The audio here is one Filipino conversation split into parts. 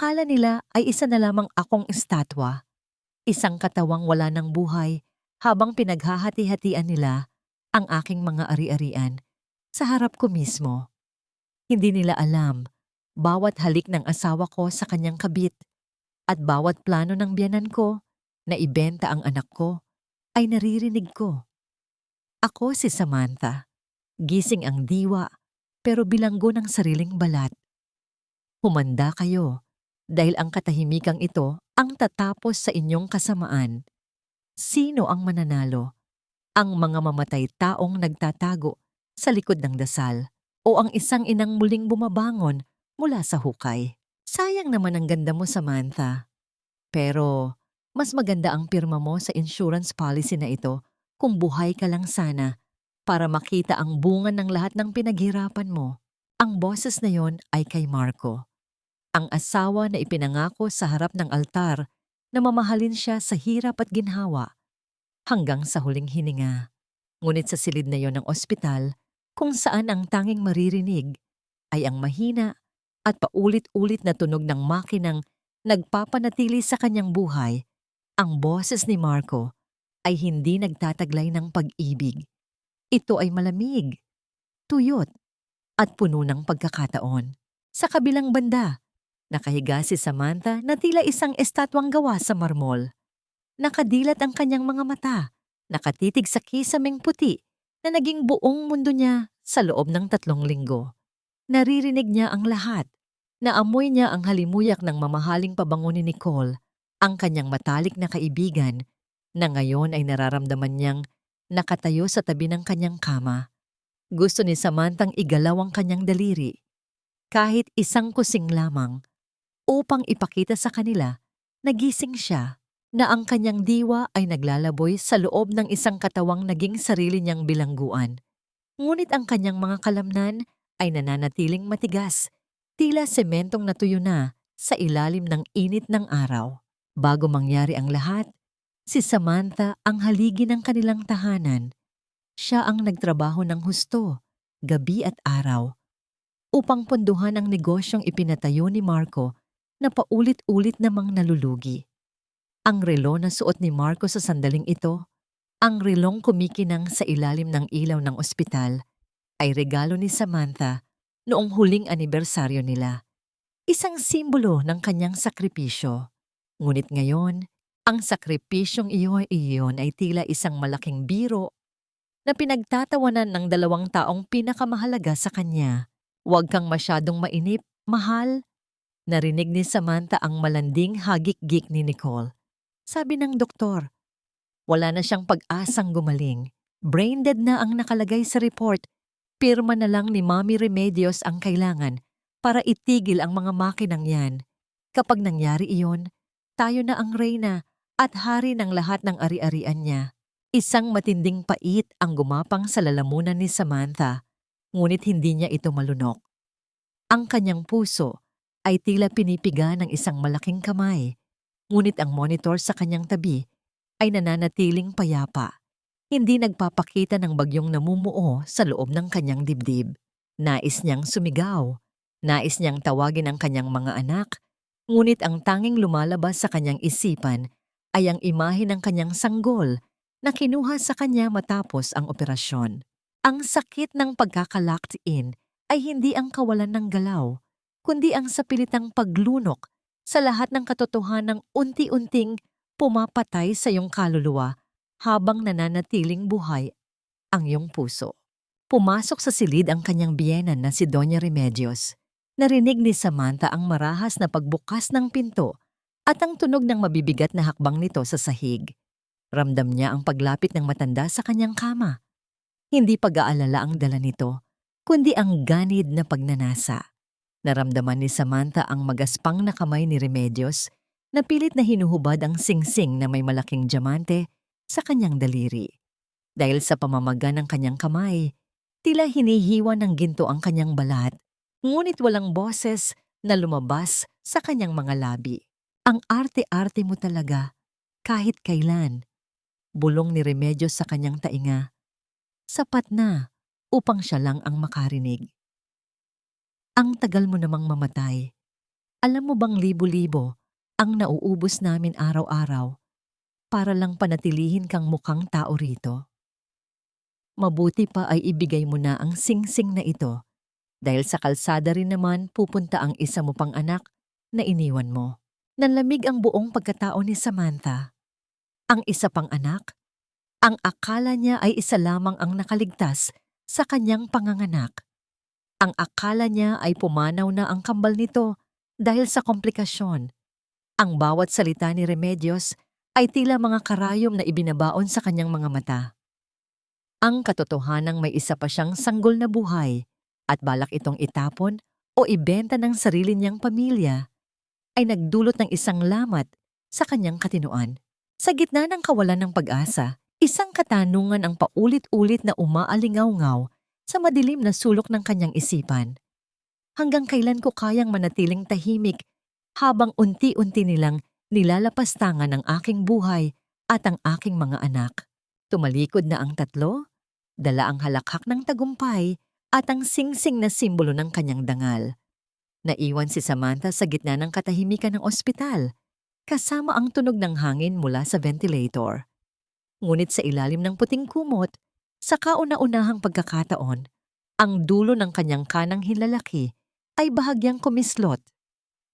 Akala nila ay isa na lamang akong estatwa, isang katawang wala ng buhay habang pinaghahati-hatian nila ang aking mga ari-arian sa harap ko mismo. Hindi nila alam, bawat halik ng asawa ko sa kanyang kabit at bawat plano ng biyanan ko na ibenta ang anak ko ay naririnig ko. Ako si Samantha, gising ang diwa pero bilanggo ng sariling balat. Humanda kayo dahil ang katahimikang ito ang tatapos sa inyong kasamaan. Sino ang mananalo? Ang mga mamatay taong nagtatago sa likod ng dasal o ang isang inang muling bumabangon mula sa hukay? Sayang naman ang ganda mo, Samantha. Pero mas maganda ang pirma mo sa insurance policy na ito kung buhay ka lang sana para makita ang bunga ng lahat ng pinaghirapan mo. Ang boses na yon ay kay Marco, ang asawa na ipinangako sa harap ng altar na mamahalin siya sa hirap at ginhawa hanggang sa huling hininga. Ngunit sa silid na yon ng ospital, kung saan ang tanging maririnig ay ang mahina at paulit-ulit na tunog ng makinang nagpapanatili sa kanyang buhay, ang boses ni Marco ay hindi nagtataglay ng pag-ibig. Ito ay malamig, tuyot, at puno ng pagkakataon. Sa kabilang banda, nakahiga si Samantha na tila isang estatwang gawa sa marmol. Nakadilat ang kanyang mga mata, nakatitig sa kisameng puti na naging buong mundo niya sa loob ng 3 linggo. Naririnig niya ang lahat. Naamoy niya ang halimuyak ng mamahaling pabango ni Nicole, ang kanyang matalik na kaibigan, na ngayon ay nararamdaman niyang nakatayo sa tabi ng kanyang kama. Gusto ni Samanthang igalaw ang kanyang daliri, kahit isang kusing lamang, upang ipakita sa kanila na gising siya, na ang kanyang diwa ay naglalaboy sa loob ng isang katawang naging sarili niyang bilangguan. Ngunit ang kanyang mga kalamnan ay nananatiling matigas, tila sementong natuyo na sa ilalim ng init ng araw. Bago mangyari ang lahat, si Samantha ang haligi ng kanilang tahanan. Siya ang nagtrabaho ng husto, gabi at araw, upang pondohan ang negosyong ipinatayo ni Marco na paulit-ulit namang nalulugi. Ang relo na suot ni Marco sa sandaling ito, ang relong kumikinang sa ilalim ng ilaw ng ospital, ay regalo ni Samantha noong huling anibersaryo nila. Isang simbolo ng kanyang sakripisyo. Ngunit ngayon, ang sakripisyong iyon ay tila isang malaking biro na pinagtatawanan ng 2 taong pinakamahalaga sa kanya. Huwag kang masyadong mainip, mahal. Narinig ni Samantha ang malanding hagik-gik ni Nicole. Sabi ng doktor, wala na siyang pag-asang gumaling. Brain dead na ang nakalagay sa report. Pirma na lang ni Mami Remedios ang kailangan para itigil ang mga makinang yan. Kapag nangyari iyon, tayo na ang reyna at hari ng lahat ng ari-arian niya. Isang matinding pait ang gumapang sa lalamunan ni Samantha, ngunit hindi niya ito malunok. Ang kanyang puso ay tila pinipiga ng isang malaking kamay, ngunit ang monitor sa kanyang tabi ay nananatiling payapa. Hindi nagpapakita ng bagyong namumuo sa loob ng kanyang dibdib. Nais niyang sumigaw, nais niyang tawagin ang kanyang mga anak, ngunit ang tanging lumalabas sa kanyang isipan ay ang imahe ng kanyang sanggol na kinuha sa kanya matapos ang operasyon. Ang sakit ng pagkaka-locked in ay hindi ang kawalan ng galaw, kundi ang sapilitang paglunok sa lahat ng katotohanang unti-unting pumapatay sa iyong kaluluwa habang nananatiling buhay ang iyong puso. Pumasok sa silid ang kanyang biyenan na si Doña Remedios. Narinig ni Samantha ang marahas na pagbukas ng pinto at ang tunog ng mabibigat na hakbang nito sa sahig. Ramdam niya ang paglapit ng matanda sa kanyang kama. Hindi pag-aalala ang dala nito, kundi ang ganid na pagnanasa. Naramdaman ni Samantha ang magaspang na kamay ni Remedios na pilit na hinuhubad ang singsing na may malaking diamante sa kanyang daliri. Dahil sa pamamaga ng kanyang kamay, tila hinihiwa ng ginto ang kanyang balat, ngunit walang boses na lumabas sa kanyang mga labi. Ang arte-arte mo talaga, kahit kailan. Bulong ni Remedios sa kanyang tainga. Sapat na upang siya lang ang makarinig. Ang tagal mo namang mamatay Alam mo bang libo-libo ang nauubos namin araw-araw para lang panatilihin kang mukhang tao rito? Mabuti pa ay ibigay mo na ang singsing na ito dahil sa kalsada rin naman pupunta ang isa mo pang anak na iniwan mo. Nanlamig ang buong pagkatao ni Samantha. Ang isa pang anak, ang akala niya ay isa lamang ang nakaligtas sa kanyang panganganak. Ang akala niya ay pumanaw na ang kambal nito dahil sa komplikasyon. Ang bawat salita ni Remedios ay tila mga karayom na ibinabaon sa kanyang mga mata. Ang katotohanang may isa pa siyang sanggol na buhay at balak itong itapon o ibenta ng sarili niyang pamilya ay nagdulot ng isang lamat sa kanyang katinoan. Sa gitna ng kawalan ng pag-asa, isang katanungan ang paulit-ulit na umaalingaw-ngaw sa madilim na sulok ng kanyang isipan. Hanggang kailan ko kayang manatiling tahimik habang unti-unti nilang nilalapastangan ang aking buhay at ang aking mga anak? Tumalikod na ang tatlo, dala ang halakhak ng tagumpay at ang singsing na simbolo ng kanyang dangal. Naiwan si Samantha sa gitna ng katahimikan ng ospital, kasama ang tunog ng hangin mula sa ventilator. Ngunit sa ilalim ng puting kumot, sa kauna-unahang pagkakataon, ang dulo ng kanyang kanang hinlalaki ay bahagyang kumislot.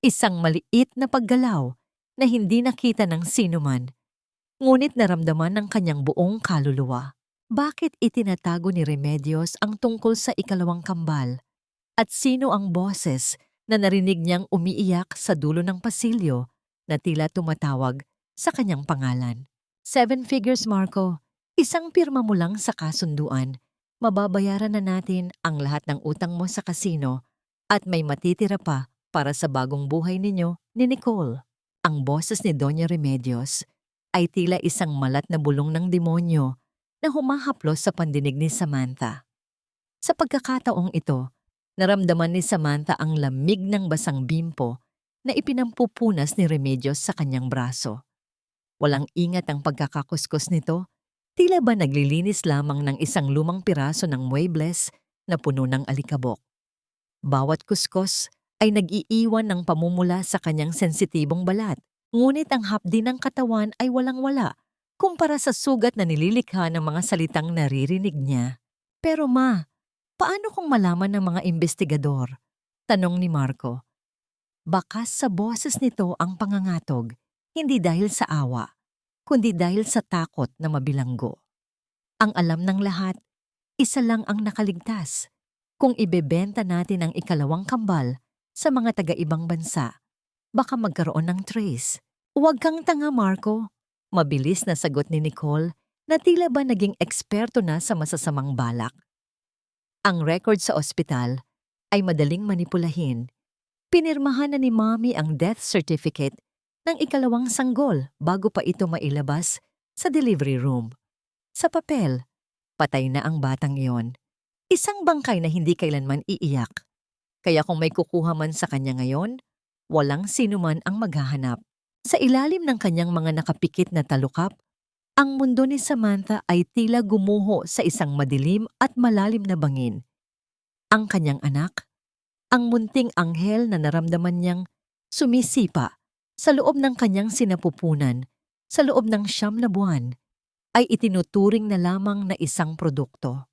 Isang maliit na paggalaw na hindi nakita ng sinuman, ngunit naramdaman ng kanyang buong kaluluwa. Bakit itinatago ni Remedios ang tungkol sa ikalawang kambal? At sino ang boses na narinig niyang umiiyak sa dulo ng pasilyo na tila tumatawag sa kanyang pangalan? 7 figures, Marco. Isang pirma mo lang sa kasunduan. Mababayaran na natin ang lahat ng utang mo sa kasino at may matitira pa para sa bagong buhay ninyo ni Nicole. Ang boses ni Doña Remedios ay tila isang malat na bulong ng demonyo na humahaplos sa pandinig ni Samantha. Sa pagkakataong ito, naramdaman ni Samantha ang lamig ng basang bimpo na ipinampupunas ni Remedios sa kanyang braso. Walang ingat ang pagkakakuskus nito, tila ba naglilinis lamang ng isang lumang piraso ng muebles na puno ng alikabok. Bawat kuskus ay nag-iiwan ng pamumula sa kanyang sensitibong balat, ngunit ang hapdi ng katawan ay walang-wala kumpara sa sugat na nililikha ng mga salitang naririnig niya. Pero ma, paano kung malaman ng mga investigador? Tanong ni Marco. Baka sa boses nito ang pangangatog, hindi dahil sa awa, kundi dahil sa takot na mabilanggo. Ang alam ng lahat, isa lang ang nakaligtas. Kung ibebenta natin ang ikalawang kambal sa mga taga-ibang bansa, baka magkaroon ng trace. Huwag kang tanga, Marco. Mabilis na sagot ni Nicole na tila ba naging eksperto na sa masasamang balak. Ang record sa ospital ay madaling manipulahin. Pinirmahan na ni Mommy ang death certificate ng ikalawang sanggol bago pa ito mailabas sa delivery room. Sa papel, patay na ang batang iyon. Isang bangkay na hindi kailanman iiyak. Kaya kung may kukuha man sa kanya ngayon, walang sinuman ang maghahanap. Sa ilalim ng kanyang mga nakapikit na talukap, ang mundo ni Samantha ay tila gumuho sa isang madilim at malalim na bangin. Ang kanyang anak, ang munting anghel na naramdaman niyang sumisipa sa loob ng kanyang sinapupunan, sa loob ng 9 na buwan, ay itinuturing na lamang na isang produkto.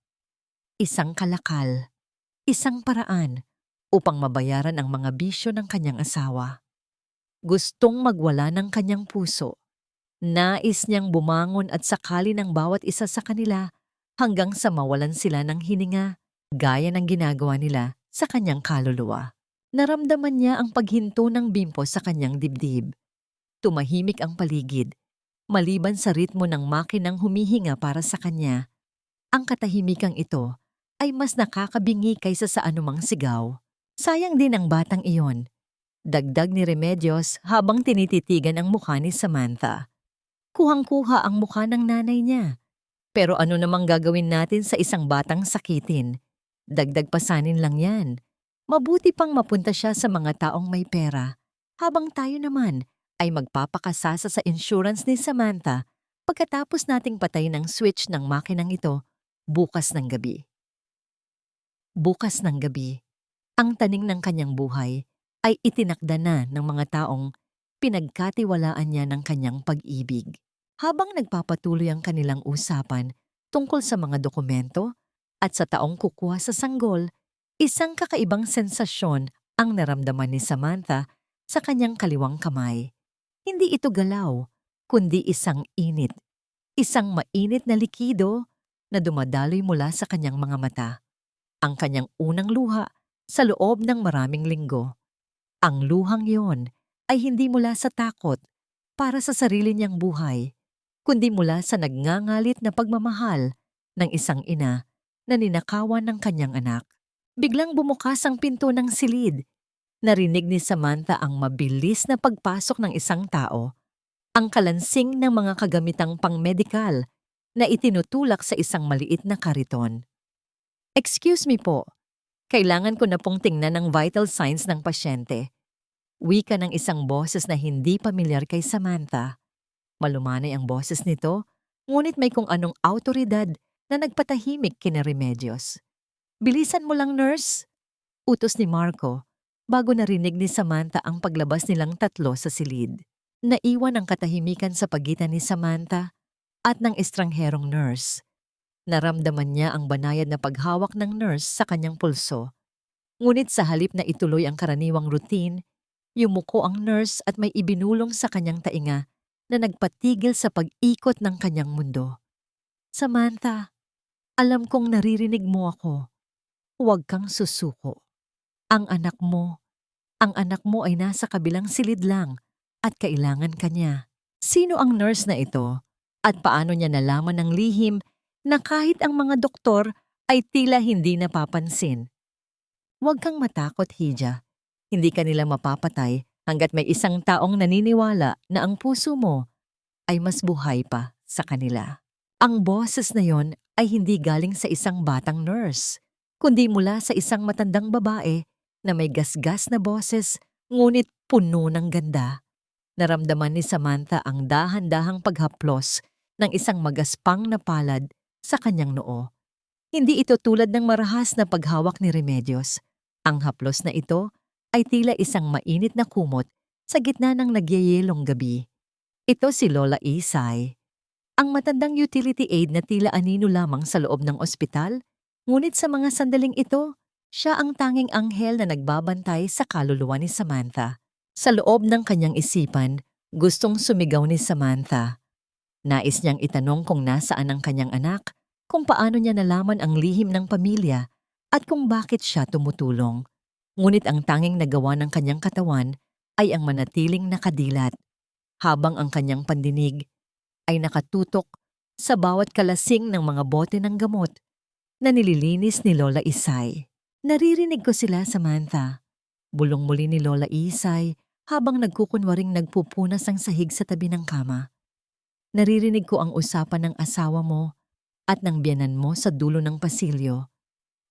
Isang kalakal, isang paraan upang mabayaran ang mga bisyo ng kanyang asawa. Gustong magwala ng kanyang puso. Nais niyang bumangon at sakali ng bawat isa sa kanila hanggang sa mawalan sila ng hininga, gaya ng ginagawa nila sa kanyang kaluluwa. Naramdaman niya ang paghinto ng bimpo sa kanyang dibdib. Tumahimik ang paligid, maliban sa ritmo ng makinang humihinga para sa kanya. Ang katahimikang ito ay mas nakakabingi kaysa sa anumang sigaw. Sayang din ang batang iyon. Dagdag ni Remedios habang tinititigan ang mukha ni Samantha. Kuhang-kuha ang mukha ng nanay niya. Pero ano namang gagawin natin sa isang batang sakitin? Dagdag pasanin lang yan. Mabuti pang mapunta siya sa mga taong may pera, habang tayo naman ay magpapakasasa sa insurance ni Samantha pagkatapos nating patayin ang switch ng makinang ito bukas ng gabi. Bukas ng gabi, ang taning ng kanyang buhay ay itinakda na ng mga taong pinagkatiwalaan niya ng kanyang pag-ibig. Habang nagpapatuloy ang kanilang usapan tungkol sa mga dokumento at sa taong kukuha sa sanggol, isang kakaibang sensasyon ang naramdaman ni Samantha sa kanyang kaliwang kamay. Hindi ito galaw, kundi isang init. Isang mainit na likido na dumadaloy mula sa kanyang mga mata. Ang kanyang unang luha sa loob ng maraming linggo. Ang luhang yon ay hindi mula sa takot para sa sarili niyang buhay, kundi mula sa nagngangalit na pagmamahal ng isang ina na ninakawan ng kanyang anak. Biglang bumukas ang pinto ng silid. Narinig ni Samantha ang mabilis na pagpasok ng isang tao, ang kalansing ng mga kagamitang pangmedikal na itinutulak sa isang maliit na kariton. "Excuse me po, kailangan ko na pong tingnan ang vital signs ng pasyente." Wika ng isang boses na hindi pamilyar kay Samantha. Malumanay ang boses nito, ngunit may kung anong awtoridad na nagpatahimik kina Remedios. "Bilisan mo lang, nurse," utos ni Marco, bago narinig ni Samantha ang paglabas nilang tatlo sa silid. Naiwan ang katahimikan sa pagitan ni Samantha at ng estrangherong nurse. Naramdaman niya ang banayad na paghawak ng nurse sa kanyang pulso. Ngunit sa halip na ituloy ang karaniwang routine, yumuko ang nurse at may ibinulong sa kanyang tainga na nagpatigil sa pag-ikot ng kanyang mundo. "Samantha, alam kong naririnig mo ako. Huwag kang susuko. Ang anak mo ay nasa kabilang silid lang at kailangan ka niya." Sino ang nurse na ito at paano niya nalaman ng lihim na kahit ang mga doktor ay tila hindi napapansin? "Huwag kang matakot, Hija. Hindi ka nila mapapatay hanggat may isang taong naniniwala na ang puso mo ay mas buhay pa sa kanila." Ang boses na yon ay hindi galing sa isang batang nurse, kundi mula sa isang matandang babae na may gasgas na boses ngunit puno ng ganda. Naramdaman ni Samantha ang dahan-dahang paghaplos ng isang magaspang na palad sa kanyang noo. Hindi ito tulad ng marahas na paghawak ni Remedios. Ang haplos na ito ay tila isang mainit na kumot sa gitna ng nagyayelong gabi. Ito si Lola Isay, ang matandang utility aide na tila anino lamang sa loob ng ospital, ngunit sa mga sandaling ito, siya ang tanging anghel na nagbabantay sa kaluluwa ni Samantha. Sa loob ng kanyang isipan, gustong sumigaw ni Samantha. Nais niyang itanong kung nasaan ang kanyang anak, kung paano niya nalaman ang lihim ng pamilya, at kung bakit siya tumutulong. Ngunit ang tanging nagawa ng kanyang katawan ay ang manatiling nakadilat, habang ang kanyang pandinig ay nakatutok sa bawat kalasing ng mga bote ng gamot na nililinis ni Lola Isay. "Naririnig ko sila, Samantha," bulong muli ni Lola Isay habang nagkukunwaring nagpupunas ang sahig sa tabi ng kama. "Naririnig ko ang usapan ng asawa mo at ng biyenan mo sa dulo ng pasilyo.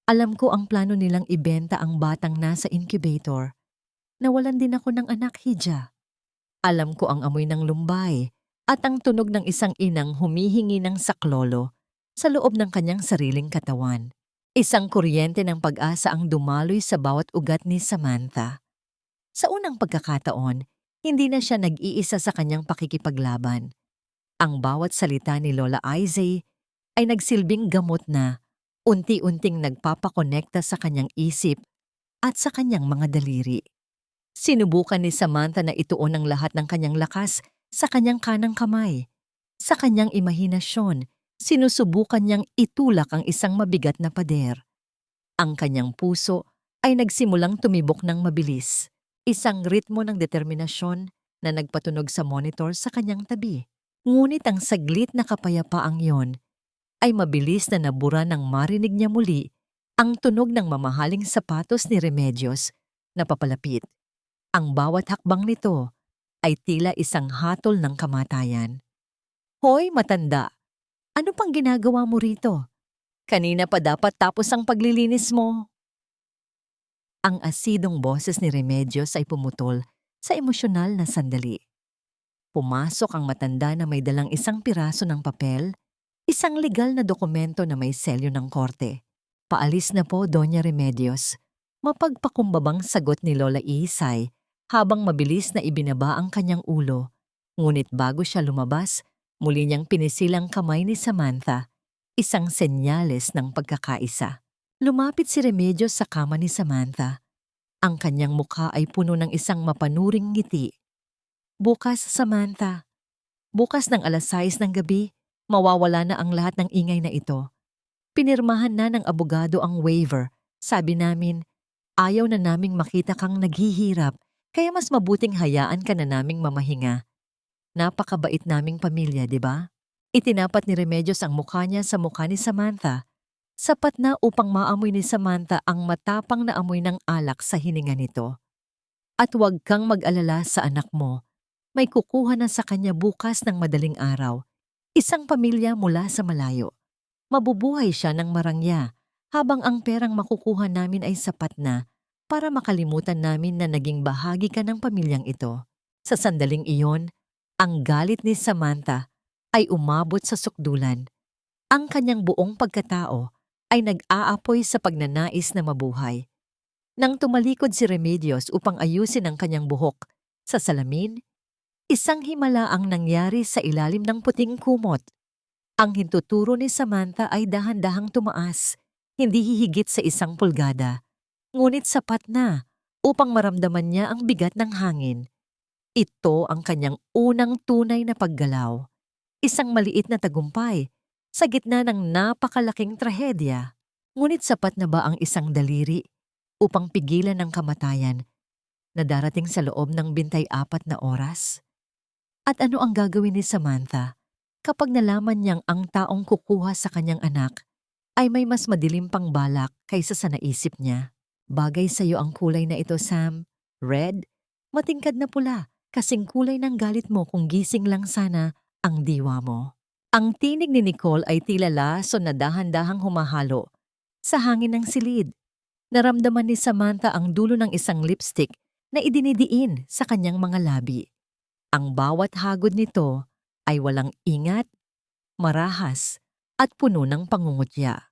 Alam ko ang plano nilang ibenta ang batang nasa incubator. Nawalan din ako ng anak, Hija. Alam ko ang amoy ng lumbay at ang tunog ng isang inang humihingi ng saklolo sa loob ng kanyang sariling katawan. Isang kuryente ng pag-asa ang dumaloy sa bawat ugat ni Samantha. Sa unang pagkakataon, hindi na siya nag-iisa sa kanyang pakikipaglaban. Ang bawat salita ni Lola Isay ay nagsilbing gamot na unti-unting nagpapakonekta sa kanyang isip at sa kanyang mga daliri. Sinubukan ni Samantha na ituon ang lahat ng kanyang lakas sa kanyang kanang kamay. Sa kanyang imahinasyon, sinusubukan niyang itulak ang isang mabigat na pader. Ang kanyang puso ay nagsimulang tumibok ng mabilis. Isang ritmo ng determinasyon na nagpatunog sa monitor sa kanyang tabi. Ngunit ang saglit na kapayapaang yon ay mabilis na nabura nang marinig niya muli ang tunog ng mamahaling sapatos ni Remedios na papalapit. Ang bawat hakbang nito ay tila isang hatol ng kamatayan. "Hoy, matanda! Ano pang ginagawa mo rito? Kanina pa dapat tapos ang paglilinis mo." Ang asidong boses ni Remedios ay pumutol sa emosyonal na sandali. Pumasok ang matanda na may dalang isang piraso ng papel, isang legal na dokumento na may selyo ng korte. "Paalis na po, Doña Remedios. Mapagpakumbabang sagot ni Lola Isay habang mabilis na ibinaba ang kanyang ulo. Ngunit bago siya lumabas, muli niyang pinisilang kamay ni Samantha, isang senyales ng pagkakaisa. Lumapit si Remedios sa kama ni Samantha. Ang kanyang mukha ay puno ng isang mapanuring ngiti. Bukas, Samantha. Bukas ng 6:00 ng gabi, mawawala na ang lahat ng ingay na ito. Pinirmahan na ng abogado ang waiver. Sabi namin, ayaw na naming makita kang naghihirap, kaya mas mabuting hayaan ka na naming mamahinga. Napakabait naming pamilya, di ba? Itinapat ni Remedios ang mukha niya sa mukha ni Samantha. Sapat na upang maamoy ni Samantha ang matapang na amoy ng alak sa hininga nito. At huwag kang mag-alala sa anak mo. May kukuha na sa kanya bukas ng madaling araw. Isang pamilya mula sa malayo. Mabubuhay siya ng marangya habang ang perang makukuha namin ay sapat na para makalimutan namin na naging bahagi ka ng pamilyang ito. Sa sandaling iyon, ang galit ni Samantha ay umabot sa sukdulan. Ang kanyang buong pagkatao ay nag-aapoy sa pagnanais na mabuhay. Nang tumalikod si Remedios upang ayusin ang kanyang buhok, sa salamin, isang himala ang nangyari sa ilalim ng puting kumot. Ang hintuturo ni Samantha ay dahan-dahang tumaas, hindi hihigit sa 1 pulgada. Ngunit sapat na upang maramdaman niya ang bigat ng hangin. Ito ang kanyang unang tunay na paggalaw. Isang maliit na tagumpay sa gitna ng napakalaking trahedya. Ngunit sapat na ba ang isang daliri upang pigilan ang kamatayan na darating sa loob ng 24 na oras? At ano ang gagawin ni Samantha kapag nalaman niyang ang taong kukuha sa kanyang anak ay may mas madilim pang balak kaysa sa naisip niya? Bagay sa iyo ang kulay na ito, Sam. Red, matingkad na pula, kasing kulay ng galit mo kung gising lang sana ang diwa mo. Ang tinig ni Nicole ay tila laso na dahan-dahang humahalo sa hangin ng silid. Naramdaman ni Samantha ang dulo ng isang lipstick na idinidiin sa kanyang mga labi. Ang bawat hagod nito ay walang ingat, marahas, at puno ng pangungutya.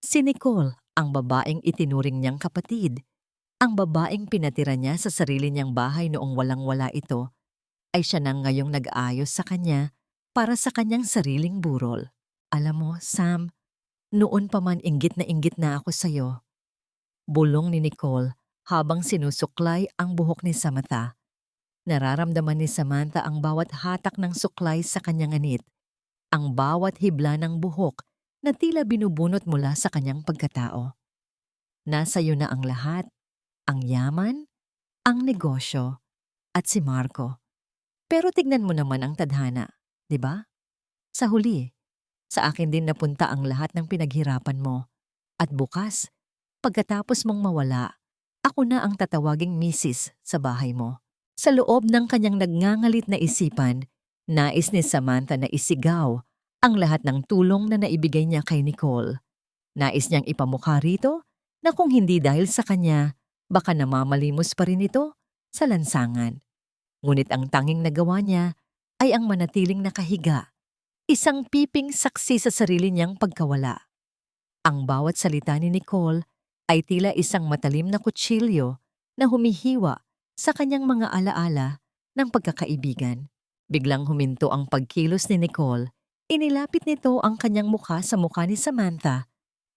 Si Nicole, ang babaeng itinuring niyang kapatid, ang babaeng pinatira niya sa sarili niyang bahay noong walang-wala ito, ay siya nang ngayong nag-aayos sa kanya para sa kanyang sariling burol. Alam mo, Sam, noon pa man inggit na ako sa'yo. Bulong ni Nicole habang sinusuklay ang buhok ni Samantha. Nararamdaman ni Samantha ang bawat hatak ng suklay sa kanyang anit, ang bawat hibla ng buhok na tila binubunot mula sa kanyang pagkatao. Nasa iyo na ang lahat, ang yaman, ang negosyo, at si Marco. Pero tignan mo naman ang tadhana, di ba? Sa huli, sa akin din napunta ang lahat ng pinaghirapan mo. At bukas, pagkatapos mong mawala, ako na ang tatawaging misis sa bahay mo. Sa loob ng kanyang nagngangalit na isipan, nais ni Samantha na isigaw ang lahat ng tulong na naibigay niya kay Nicole. Nais niyang ipamukha rito na kung hindi dahil sa kanya, baka namamalimos pa rin ito sa lansangan. Ngunit ang tanging nagawa niya ay ang manatiling nakahiga, isang piping saksi sa sarili niyang pagkawala. Ang bawat salita ni Nicole ay tila isang matalim na kutsilyo na humihiwa sa kanyang mga alaala ng pagkakaibigan. Biglang huminto ang pagkilos ni Nicole. Inilapit nito ang kanyang mukha sa mukha ni Samantha.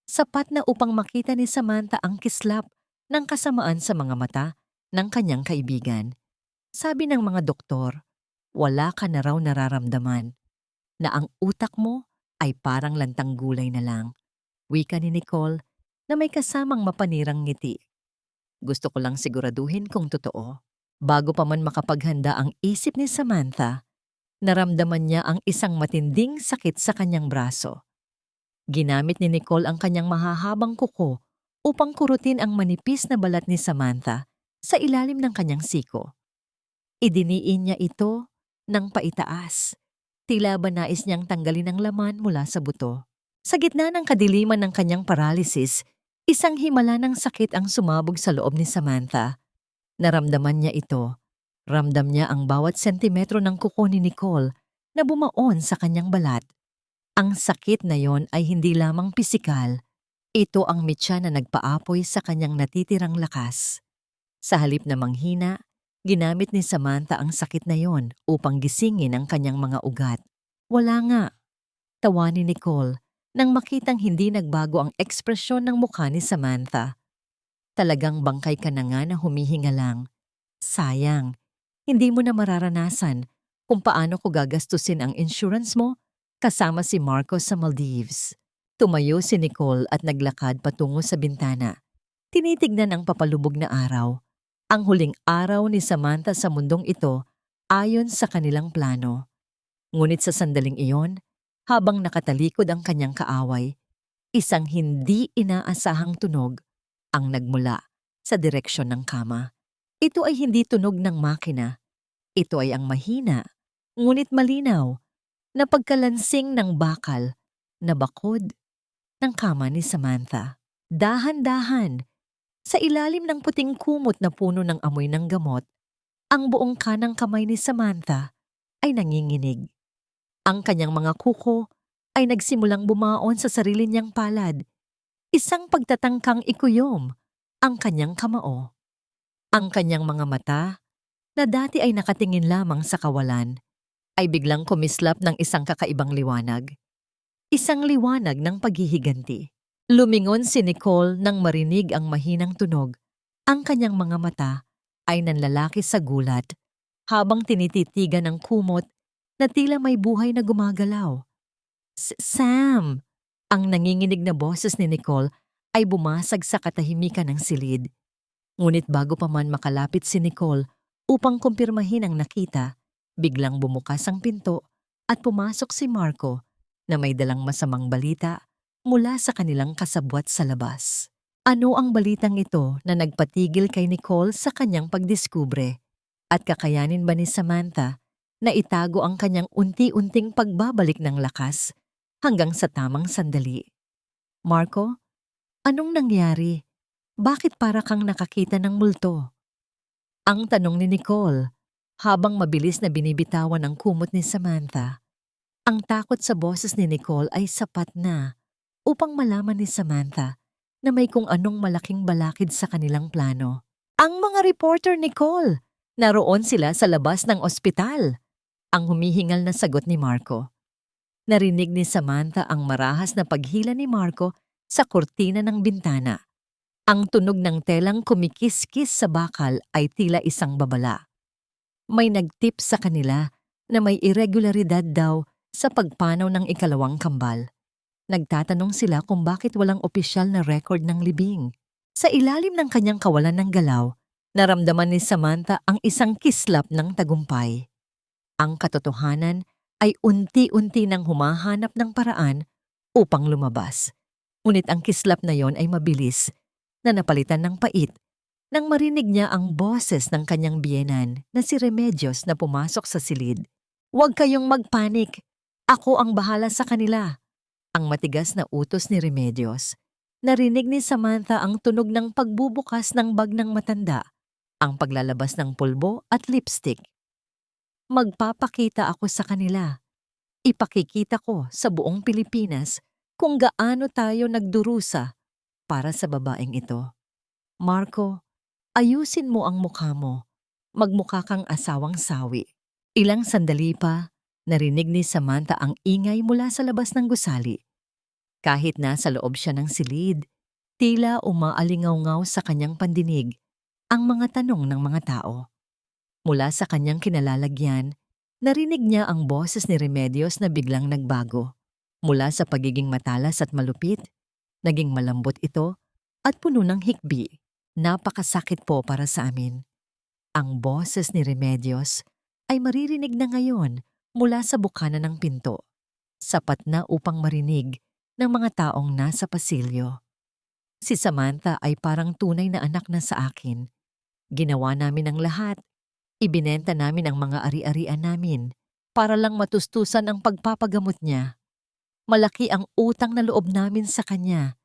Sapat na upang makita ni Samantha ang kislap ng kasamaan sa mga mata ng kanyang kaibigan. Sabi ng mga doktor, wala ka na raw nararamdaman, na ang utak mo ay parang lantang gulay na lang. Wika ni Nicole na may kasamang mapanirang ngiti. Gusto ko lang siguraduhin kung totoo. Bago pa man makapaghanda ang isip ni Samantha, naramdaman niya ang isang matinding sakit sa kanyang braso. Ginamit ni Nicole ang kanyang mahahabang kuko upang kurutin ang manipis na balat ni Samantha sa ilalim ng kanyang siko. Idiniin niya ito ng paitaas. Tila ba nais niyang tanggalin ang laman mula sa buto. Sa gitna ng kadiliman ng kanyang paralysis, isang himala ng sakit ang sumabog sa loob ni Samantha. Naramdaman niya ito. Ramdam niya ang bawat sentimetro ng kuko ni Nicole na bumaon sa kanyang balat. Ang sakit na yon ay hindi lamang pisikal. Ito ang mitya na nagpaapoy sa kanyang natitirang lakas. Sa halip na manghina, ginamit ni Samantha ang sakit na yon upang gisingin ang kanyang mga ugat. Wala nga, tawa ni Nicole nang makitang hindi nagbago ang ekspresyon ng mukha ni Samantha. Talagang bangkay ka na nga na humihinga lang. Sayang, hindi mo na mararanasan kung paano ko gagastusin ang insurance mo kasama si Marco sa Maldives. Tumayo si Nicole at naglakad patungo sa bintana. Tinitignan ang papalubog na araw. Ang huling araw ni Samantha sa mundong ito ayon sa kanilang plano. Ngunit sa sandaling iyon, habang nakatalikod ang kanyang kaaway, isang hindi inaasahang tunog ang nagmula sa direksyon ng kama. Ito ay hindi tunog ng makina. Ito ay ang mahina, ngunit malinaw, na pagkalansing ng bakal na bakod ng kama ni Samantha. Dahan-dahan, sa ilalim ng puting kumot na puno ng amoy ng gamot, ang buong kanang kamay ni Samantha ay nanginginig. Ang kanyang mga kuko ay nagsimulang bumaon sa sarili niyang palad. Isang pagtatangkang ikuyom ang kanyang kamao. Ang kanyang mga mata, na dati ay nakatingin lamang sa kawalan, ay biglang kumislap ng isang kakaibang liwanag. Isang liwanag ng paghihiganti. Lumingon si Nicole nang marinig ang mahinang tunog. Ang kanyang mga mata ay nanlalaki sa gulat habang tinititigan ng kumot na tila may buhay na gumagalaw. Sam! Ang nanginginig na boses ni Nicole ay bumasag sa katahimikan ng silid. Ngunit bago pa man makalapit si Nicole upang kumpirmahin ang nakita, biglang bumukas ang pinto at pumasok si Marco na may dalang masamang balita mula sa kanilang kasabwat sa labas. Ano ang balitang ito na nagpatigil kay Nicole sa kanyang pagdiskubre? At kakayanin ba ni Samantha na itago ang kanyang unti-unting pagbabalik ng lakas hanggang sa tamang sandali? Marco, anong nangyari? Bakit para kang nakakita ng multo? Ang tanong ni Nicole habang mabilis na binibitawan ang kumot ni Samantha. Ang takot sa boses ni Nicole ay sapat na upang malaman ni Samantha na may kung anong malaking balakid sa kanilang plano. Ang mga reporter, Nicole! Naroon sila sa labas ng ospital. Ang humihingal na sagot ni Marco. Narinig ni Samantha ang marahas na paghila ni Marco sa kurtina ng bintana. Ang tunog ng telang kumikis-kis sa bakal ay tila isang babala. May nagtip sa kanila na may irregularidad daw sa pagpanaw ng ikalawang kambal. Nagtatanong sila kung bakit walang opisyal na record ng libing. Sa ilalim ng kanyang kawalan ng galaw, naramdaman ni Samantha ang isang kislap ng tagumpay. Ang katotohanan ay unti-unti nang humahanap ng paraan upang lumabas. Ngunit ang kislap na yon ay mabilis na napalitan ng pait nang marinig niya ang boses ng kanyang biyenan na si Remedios na pumasok sa silid. "Huwag kayong magpanik. Ako ang bahala sa kanila." Ang matigas na utos ni Remedios. Narinig ni Samantha ang tunog ng pagbubukas ng bag ng matanda, ang paglalabas ng pulbo at lipstick. "Magpapakita ako sa kanila. Ipakikita ko sa buong Pilipinas kung gaano tayo nagdurusa para sa babaeng ito. Marco, ayusin mo ang mukha mo. Magmukha kang asawang sawi." Ilang sandali pa, narinig ni Samantha ang ingay mula sa labas ng gusali. Kahit nasa loob siya ng silid, tila umaalingaw-ngaw sa kanyang pandinig ang mga tanong ng mga tao. Mula sa kanyang kinalalagyan, narinig niya ang boses ni Remedios na biglang nagbago. Mula sa pagiging matalas at malupit, naging malambot ito at puno ng hikbi. "Napakasakit po para sa amin." Ang boses ni Remedios ay maririnig na ngayon mula sa bukana ng pinto. Sapat na upang marinig ng mga taong nasa pasilyo. Si Samantha ay parang tunay na anak na sa akin. Ginawa namin ang lahat. Ibinenta namin ang mga ari-arian namin para lang matustusan ang pagpapagamot niya. Malaki ang utang na loob namin sa kanya,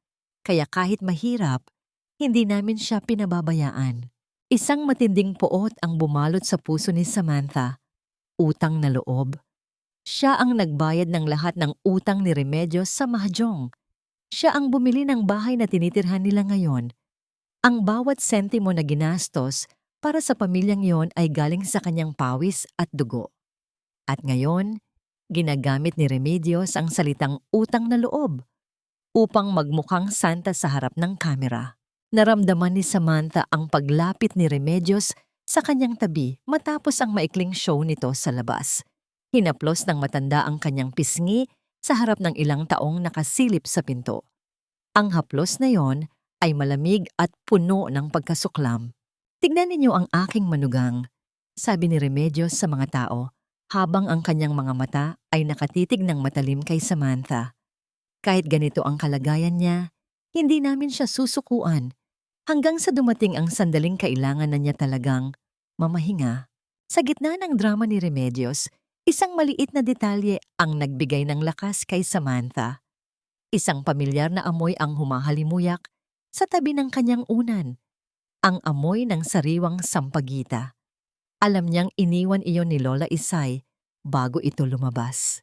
kaya kahit mahirap, hindi namin siya pinababayaan. Isang matinding poot ang bumalot sa puso ni Samantha. Utang na loob. Siya ang nagbayad ng lahat ng utang ni Remedios sa mahjong. Siya ang bumili ng bahay na tinitirhan nila ngayon. Ang bawat sentimo na ginastos para sa pamilyang yon ay galing sa kanyang pawis at dugo. At ngayon, ginagamit ni Remedios ang salitang utang na loob upang magmukhang santa sa harap ng kamera. Naramdaman ni Samantha ang paglapit ni Remedios sa kanyang tabi matapos ang maikling show nito sa labas. Hinaplos ng matanda ang kanyang pisngi sa harap ng ilang taong nakasilip sa pinto. Ang haplos na yon ay malamig at puno ng pagkasuklam. "Tignan ninyo ang aking manugang," sabi ni Remedios sa mga tao habang ang kanyang mga mata ay nakatitig ng matalim kay Samantha. Kahit ganito ang kalagayan niya, hindi namin siya susukuan hanggang sa dumating ang sandaling kailangan na niya talagang mamahinga. Sa gitna ng drama ni Remedios, isang maliit na detalye ang nagbigay ng lakas kay Samantha. Isang pamilyar na amoy ang humahalimuyak sa tabi ng kanyang unan, ang amoy ng sariwang sampagita. Alam niyang iniwan iyon ni Lola Isay bago ito lumabas.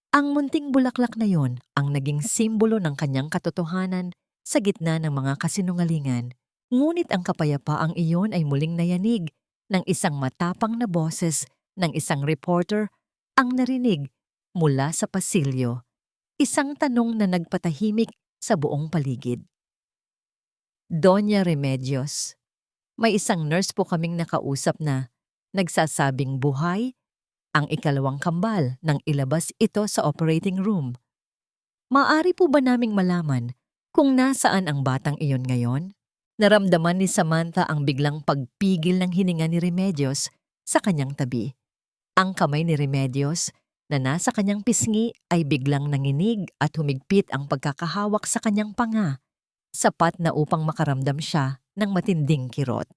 Ang munting bulaklak na yon ang naging simbolo ng kanyang katotohanan sa gitna ng mga kasinungalingan. Ngunit ang kapayapaang iyon ay muling nayanig ng isang matapang na boses ng isang reporter ang narinig mula sa pasilyo. Isang tanong na nagpatahimik sa buong paligid. "Doña Remedios, may isang nurse po kaming nakausap na nagsasabing buhay ang ikalawang kambal nang ilabas ito sa operating room. Maaari po ba naming malaman kung nasaan ang batang iyon ngayon?" Naramdaman ni Samantha ang biglang pagpigil ng hininga ni Remedios sa kanyang tabi. Ang kamay ni Remedios na nasa kanyang pisngi ay biglang nanginig at humigpit ang pagkakahawak sa kanyang panga, sapat na upang makaramdam siya ng matinding kirot.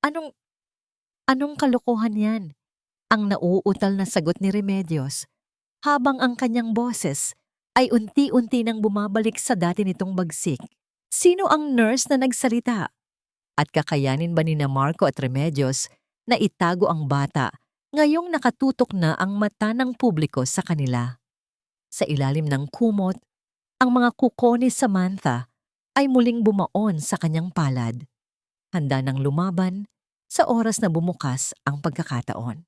Anong kalokohan yan?" Ang nauutal na sagot ni Remedios, habang ang kanyang boses ay unti-unti nang bumabalik sa dati nitong bagsik. Sino ang nurse na nagsalita? At kakayanin ba ni na Marco at Remedios na itago ang bata ngayong nakatutok na ang mata ng publiko sa kanila? Sa ilalim ng kumot, ang mga kuko ni Samantha ay muling bumaon sa kanyang palad, handa ng lumaban sa oras na bumukas ang pagkakataon.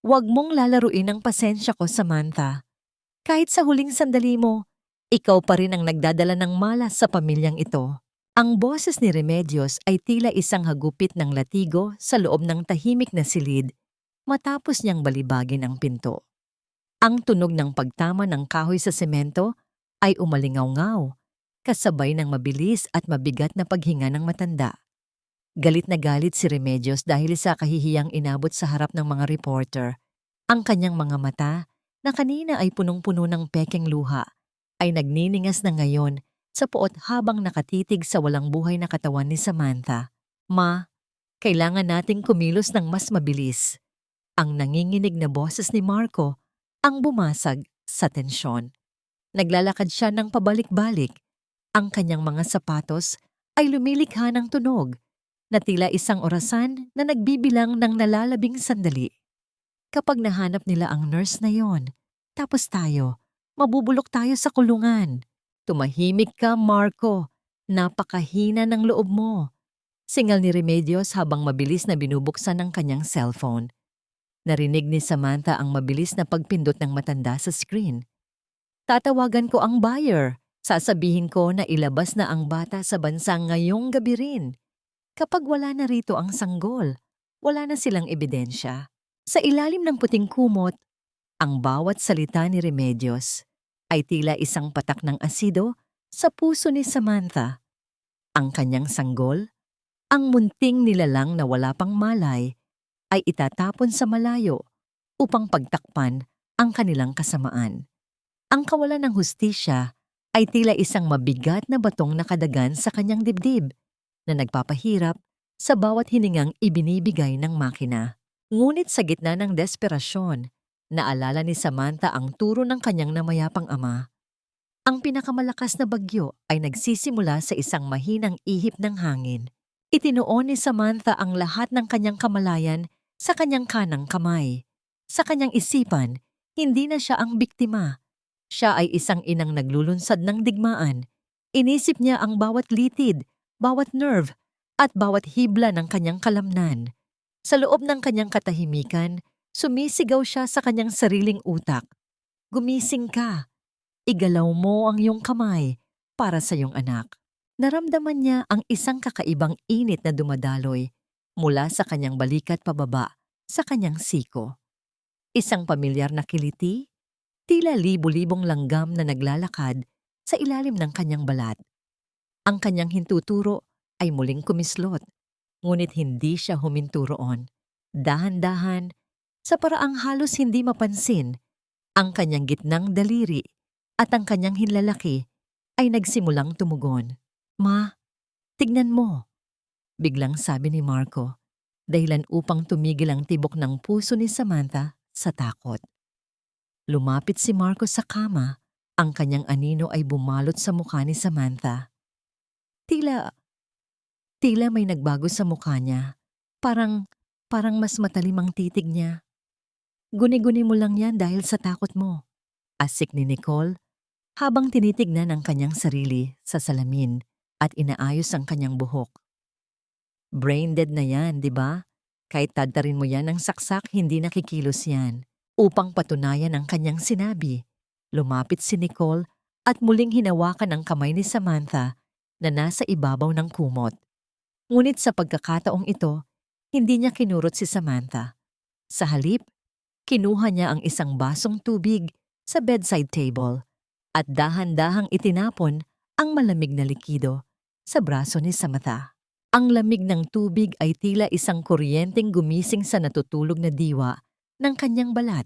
"Huwag mong lalaruin ang pasensya ko, Samantha. Kahit sa huling sandali mo, ikaw pa rin ang nagdadala ng malas sa pamilyang ito." Ang boses ni Remedios ay tila isang hagupit ng latigo sa loob ng tahimik na silid matapos niyang balibagin ang pinto. Ang tunog ng pagtama ng kahoy sa semento ay umalingaw-ngaw, kasabay ng mabilis at mabigat na paghinga ng matanda. Galit na galit si Remedios dahil sa kahihiyang inabot sa harap ng mga reporter. Ang kanyang mga mata, na kanina ay punong-puno ng pekeng luha, ay nagniningas na ngayon sa puot habang nakatitig sa walang buhay na katawan ni Samantha. "Ma, kailangan nating kumilos ng mas mabilis." Ang nanginginig na boses ni Marco ang bumasag sa tensyon. Naglalakad siya ng pabalik-balik. Ang kanyang mga sapatos ay lumilikha ng tunog na tila isang orasan na nagbibilang ng nalalabing sandali. Kapag nahanap nila ang nurse na yon, tapos tayo, mabubulok tayo sa kulungan. "Tumahimik ka, Marco. Napakahina ng loob mo." Singal ni Remedios habang mabilis na binubuksan ang kanyang cellphone. Narinig ni Samantha ang mabilis na pagpindot ng matanda sa screen. "Tatawagan ko ang buyer. Sasabihin ko na ilabas na ang bata sa bansa ngayong gabi rin. Kapag wala na rito ang sanggol, wala na silang ebidensya." Sa ilalim ng puting kumot, ang bawat salita ni Remedios ay tila isang patak ng asido sa puso ni Samantha. Ang kanyang sanggol, ang munting nilalang na wala pang malay, ay itatapon sa malayo upang pagtakpan ang kanilang kasamaan. Ang kawalan ng hustisya ay tila isang mabigat na batong nakadagan sa kanyang dibdib na nagpapahirap sa bawat hiningang ibinibigay ng makina. Ngunit sa gitna ng desperasyon, naalala ni Samantha ang turo ng kanyang namayapang ama. Ang pinakamalakas na bagyo ay nagsisimula sa isang mahinang ihip ng hangin. Itinuon ni Samantha ang lahat ng kanyang kamalayan sa kanyang kanang kamay. Sa kanyang isipan, hindi na siya ang biktima. Siya ay isang inang naglulunsad ng digmaan. Inisip niya ang bawat litid, bawat nerve, at bawat hibla ng kanyang kalamnan. Sa loob ng kanyang katahimikan, sumisigaw siya sa kanyang sariling utak. Gumising ka. Igalaw mo ang iyong kamay para sa iyong anak. Naramdaman niya ang isang kakaibang init na dumadaloy mula sa kanyang balikat pababa sa kanyang siko. Isang pamilyar na kiliti, tila libu-libong langgam na naglalakad sa ilalim ng kanyang balat. Ang kanyang hintuturo ay muling kumislot, ngunit hindi siya huminto roon. Dahan-dahan, sa paraang halos hindi mapansin, ang kanyang gitnang daliri at ang kanyang hinlalaki ay nagsimulang tumugon. Ma, tignan mo, biglang sabi ni Marco, dahilan upang tumigil ang tibok ng puso ni Samantha sa takot. Lumapit si Marco sa kama, ang kanyang anino ay bumalot sa mukha ni Samantha. Tila may nagbago sa mukha niya. Parang mas matalim ang titig niya. Guni-guni mo lang yan dahil sa takot mo. Asik ni Nicole habang tinitignan ang kanyang sarili sa salamin at inaayos ang kanyang buhok. Brain dead na yan, di ba? Kahit tadtarin mo yan ng saksak, hindi nakikilos yan. Upang patunayan ang kanyang sinabi, lumapit si Nicole at muling hinawakan ang kamay ni Samantha na nasa ibabaw ng kumot. Ngunit sa pagkakataong ito, hindi niya kinurot si Samantha. Sa halip, kinuha niya ang isang basong tubig sa bedside table at dahan-dahang itinapon ang malamig na likido sa braso ni Samantha. Ang lamig ng tubig ay tila isang kuryenteng gumising sa natutulog na diwa ng kanyang balat.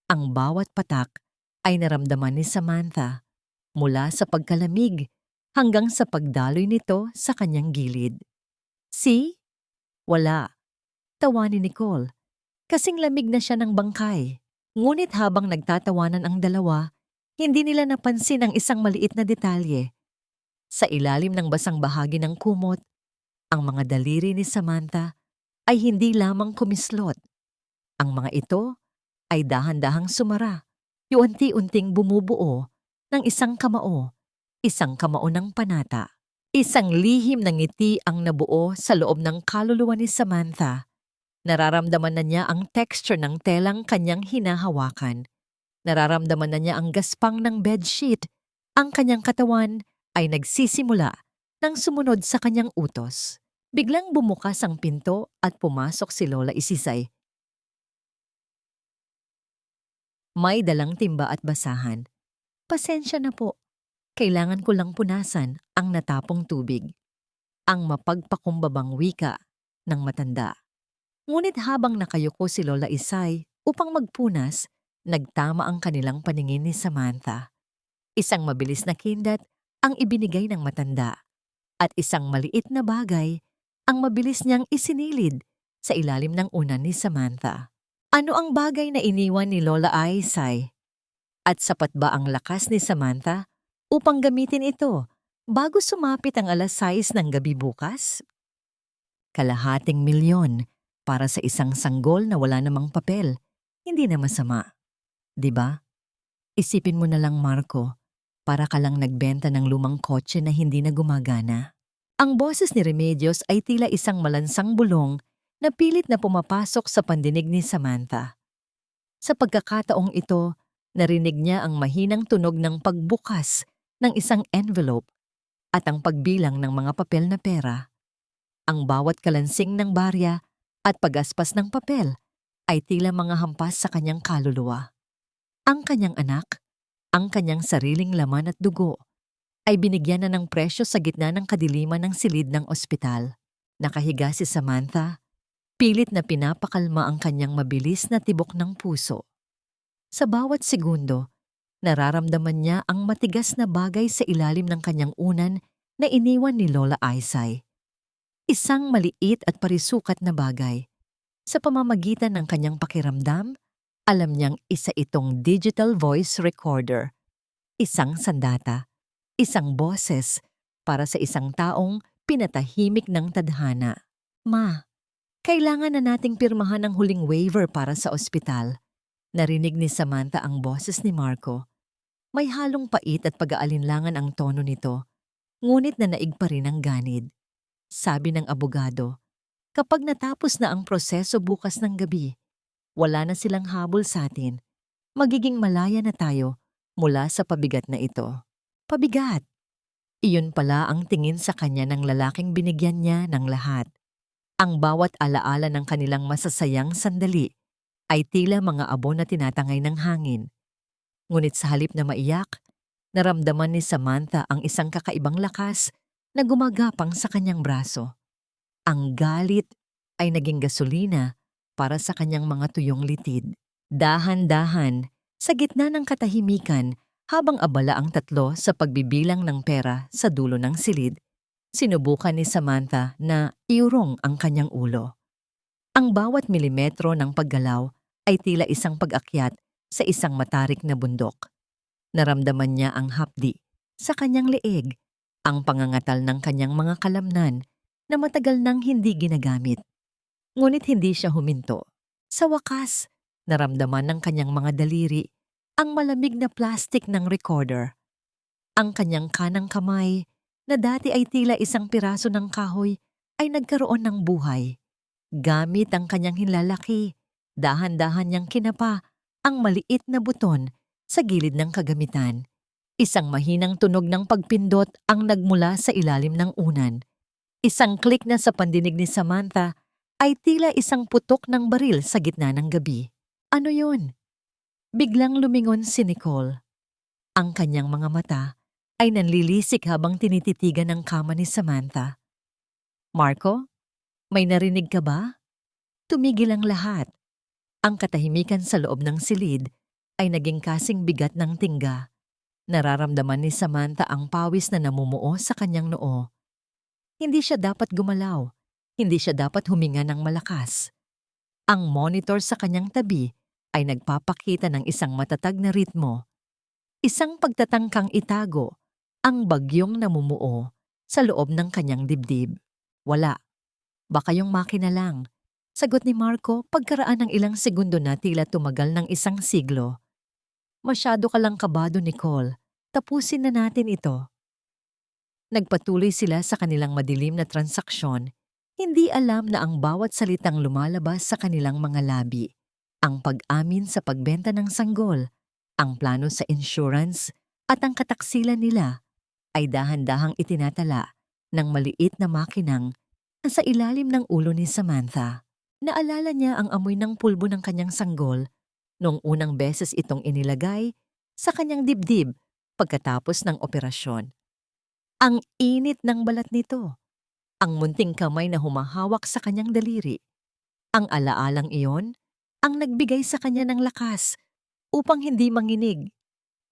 Ang bawat patak ay naramdaman ni Samantha mula sa pagkalamig hanggang sa pagdaloy nito sa kanyang gilid. See? Wala. Tawa ni Nicole. Kasing lamig na siya ng bangkay. Ngunit habang nagtatawanan ang dalawa, hindi nila napansin ang isang maliit na detalye. Sa ilalim ng basang bahagi ng kumot, ang mga daliri ni Samantha ay hindi lamang kumislot. Ang mga ito ay dahan-dahang sumara, unti-unting bumubuo ng isang kamao ng panata. Isang lihim ng ngiti ang nabuo sa loob ng kaluluwa ni Samantha. Nararamdaman na niya ang texture ng telang kanyang hinahawakan. Nararamdaman na niya ang gaspang ng bedsheet. Ang kanyang katawan ay nagsisimula nang sumunod sa kanyang utos. Biglang bumukas ang pinto at pumasok si Lola Isisay. May dalang timba at basahan. Pasensya na po. Kailangan ko lang punasan ang natapong tubig. Ang mapagpakumbabang wika ng matanda. Ngunit habang nakayuko si Lola Isay upang magpunas, nagtama ang kanilang paningin ni Samantha. Isang mabilis na kindat ang ibinigay ng matanda at isang maliit na bagay ang mabilis niyang isinilid sa ilalim ng unan ni Samantha. Ano ang bagay na iniwan ni Lola Isay? At sapat ba ang lakas ni Samantha upang gamitin ito bago sumapit ang 6:00 ng gabi bukas? ₱250,000 para sa isang sanggol na wala namang papel. Hindi na masama. 'Di ba? Isipin mo na lang, Marco, para ka lang nagbenta ng lumang kotse na hindi na gumagana. Ang boses ni Remedios ay tila isang malansang bulong na pilit na pumapasok sa pandinig ni Samantha. Sa pagkakataong ito, narinig niya ang mahinang tunog ng pagbukas ng isang envelope at ang pagbilang ng mga papel na pera. Ang bawat kalansing ng barya at pagaspas ng papel ay tila mga hampas sa kanyang kaluluwa. Ang kanyang anak, ang kanyang sariling laman at dugo, ay binigyan na ng presyo sa gitna ng kadiliman ng silid ng ospital. Nakahiga si Samantha, pilit na pinapakalma ang kanyang mabilis na tibok ng puso. Sa bawat segundo, nararamdaman niya ang matigas na bagay sa ilalim ng kanyang unan na iniwan ni Lola Isay. Isang maliit at parisukat na bagay. Sa pamamagitan ng kanyang pakiramdam, alam niyang isa itong digital voice recorder. Isang sandata, isang boses para sa isang taong pinatahimik ng tadhana. Ma, kailangan na nating pirmahan ang huling waiver para sa ospital. Narinig ni Samantha ang boses ni Marco. May halong pait at pag-aalinlangan ang tono nito, ngunit nanaig pa rin ang ganid. Sabi ng abogado, kapag natapos na ang proseso bukas ng gabi, wala na silang habol sa atin. Magiging malaya na tayo mula sa pabigat na ito. Pabigat! Iyon pala ang tingin sa kanya ng lalaking binigyan niya ng lahat. Ang bawat alaala ng kanilang masasayang sandali ay tila mga abo na tinatangay ng hangin. Ngunit sa halip na maiyak, naramdaman ni Samantha ang isang kakaibang lakas na gumagapang sa kanyang braso. Ang galit ay naging gasolina para sa kanyang mga tuyong litid. Dahan-dahan, sa gitna ng katahimikan, habang abala ang tatlo sa pagbibilang ng pera sa dulo ng silid, sinubukan ni Samantha na iurong ang kanyang ulo. Ang bawat milimetro ng paggalaw ay tila isang pag-akyat sa isang matarik na bundok. Naramdaman niya ang hapdi sa kanyang leeg, ang pangangatal ng kanyang mga kalamnan na matagal nang hindi ginagamit. Ngunit hindi siya huminto. Sa wakas, naramdaman ng kanyang mga daliri ang malamig na plastik ng recorder. Ang kanyang kanang kamay, na dati ay tila isang piraso ng kahoy, ay nagkaroon ng buhay. Gamit ang kanyang hinlalaki, dahan-dahan niyang kinapa ang maliit na buton sa gilid ng kagamitan. Isang mahinang tunog ng pagpindot ang nagmula sa ilalim ng unan. Isang click na sa pandinig ni Samantha ay tila isang putok ng baril sa gitna ng gabi. Ano yun? Biglang lumingon si Nicole. Ang kanyang mga mata ay nanlilisik habang tinititigan ng kama ni Samantha. Marco, may narinig ka ba? Tumigil ang lahat. Ang katahimikan sa loob ng silid ay naging kasing bigat ng tingga. Nararamdaman ni Samantha ang pawis na namumuo sa kanyang noo. Hindi siya dapat gumalaw. Hindi siya dapat huminga ng malakas. Ang monitor sa kanyang tabi ay nagpapakita ng isang matatag na ritmo. Isang pagtatangkang itago ang bagyong namumuo sa loob ng kanyang dibdib. Wala. Baka yung makina lang. Sagot ni Marco pagkaraan ng ilang segundo na tila tumagal ng isang siglo. Masyado ka lang kabado, Nicole. Tapusin na natin ito. Nagpatuloy sila sa kanilang madilim na transaksyon. Hindi alam na ang bawat salitang lumalabas sa kanilang mga labi, ang pag-amin sa pagbenta ng sanggol, ang plano sa insurance, at ang kataksilan nila ay dahan-dahang itinatala ng maliit na makinang nasa ilalim ng ulo ni Samantha. Naalala niya ang amoy ng pulbo ng kanyang sanggol noong unang beses itong inilagay sa kanyang dibdib pagkatapos ng operasyon. Ang init ng balat nito. Ang munting kamay na humahawak sa kanyang daliri. Ang alaalang iyon ang nagbigay sa kanya ng lakas upang hindi manginig,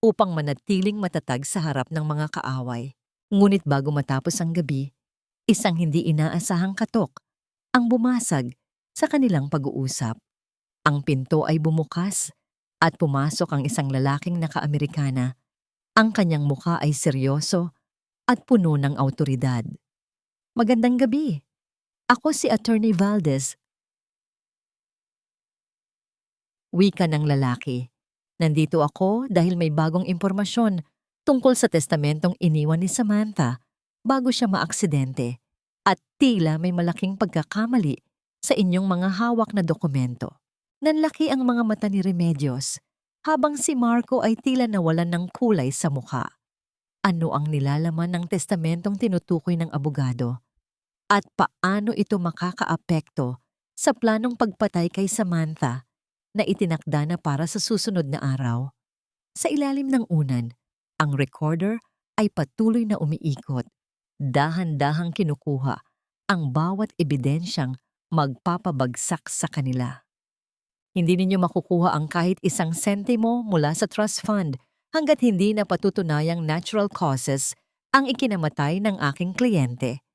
upang manatiling matatag sa harap ng mga kaaway. Ngunit bago matapos ang gabi, isang hindi inaasahang katok ang bumasag sa kanilang pag-uusap. Ang pinto ay bumukas at pumasok ang isang lalaking naka-Amerikana. Ang kanyang mukha ay seryoso at puno ng awtoridad. Magandang gabi. Ako si Attorney Valdez. Wika ng lalaki. Nandito ako dahil may bagong impormasyon tungkol sa testamentong iniwan ni Samantha bago siya maaksidente at tila may malaking pagkakamali sa inyong mga hawak na dokumento. Nanlaki ang mga mata ni Remedios habang si Marco ay tila nawalan ng kulay sa mukha. Ano ang nilalaman ng testamentong tinutukoy ng abogado? At paano ito makakaapekto sa planong pagpatay kay Samantha na itinakda na para sa susunod na araw? Sa ilalim ng unan, ang recorder ay patuloy na umiikot. Dahan-dahang kinukuha ang bawat ebidensyang magpapabagsak sa kanila. Hindi ninyo makukuha ang kahit isang sentimo mula sa trust fund hanggat hindi na patutunayang natural causes ang ikinamatay ng aking kliyente.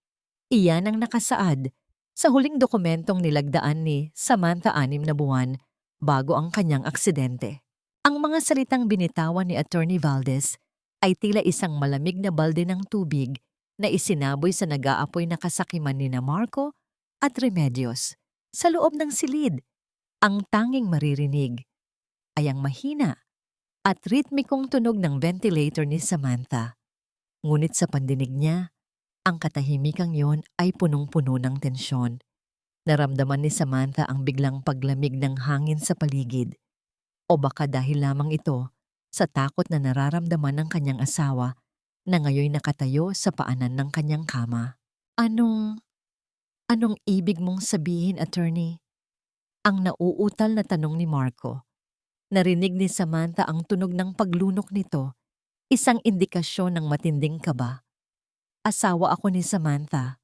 Iyan ang nakasaad sa huling dokumentong nilagdaan ni Samantha 6 na buwan bago ang kanyang aksidente. Ang mga salitang binitawan ni Attorney Valdez ay tila isang malamig na balde ng tubig na isinaboy sa nag-aapoy na kasakiman ni Marco at Remedios. Sa loob ng silid, ang tanging maririnig ay ang mahina at ritmikong tunog ng ventilator ni Samantha. Ngunit sa pandinig niya, ang katahimikang yon ay punong-puno ng tensyon. Naramdaman ni Samantha ang biglang paglamig ng hangin sa paligid. O baka dahil lamang ito sa takot na nararamdaman ng kanyang asawa na ngayon nakatayo sa paanan ng kanyang kama. Anong ibig mong sabihin, attorney? Ang nauutal na tanong ni Marco. Narinig ni Samantha ang tunog ng paglunok nito, isang indikasyon ng matinding kaba. Asawa ako ni Samantha.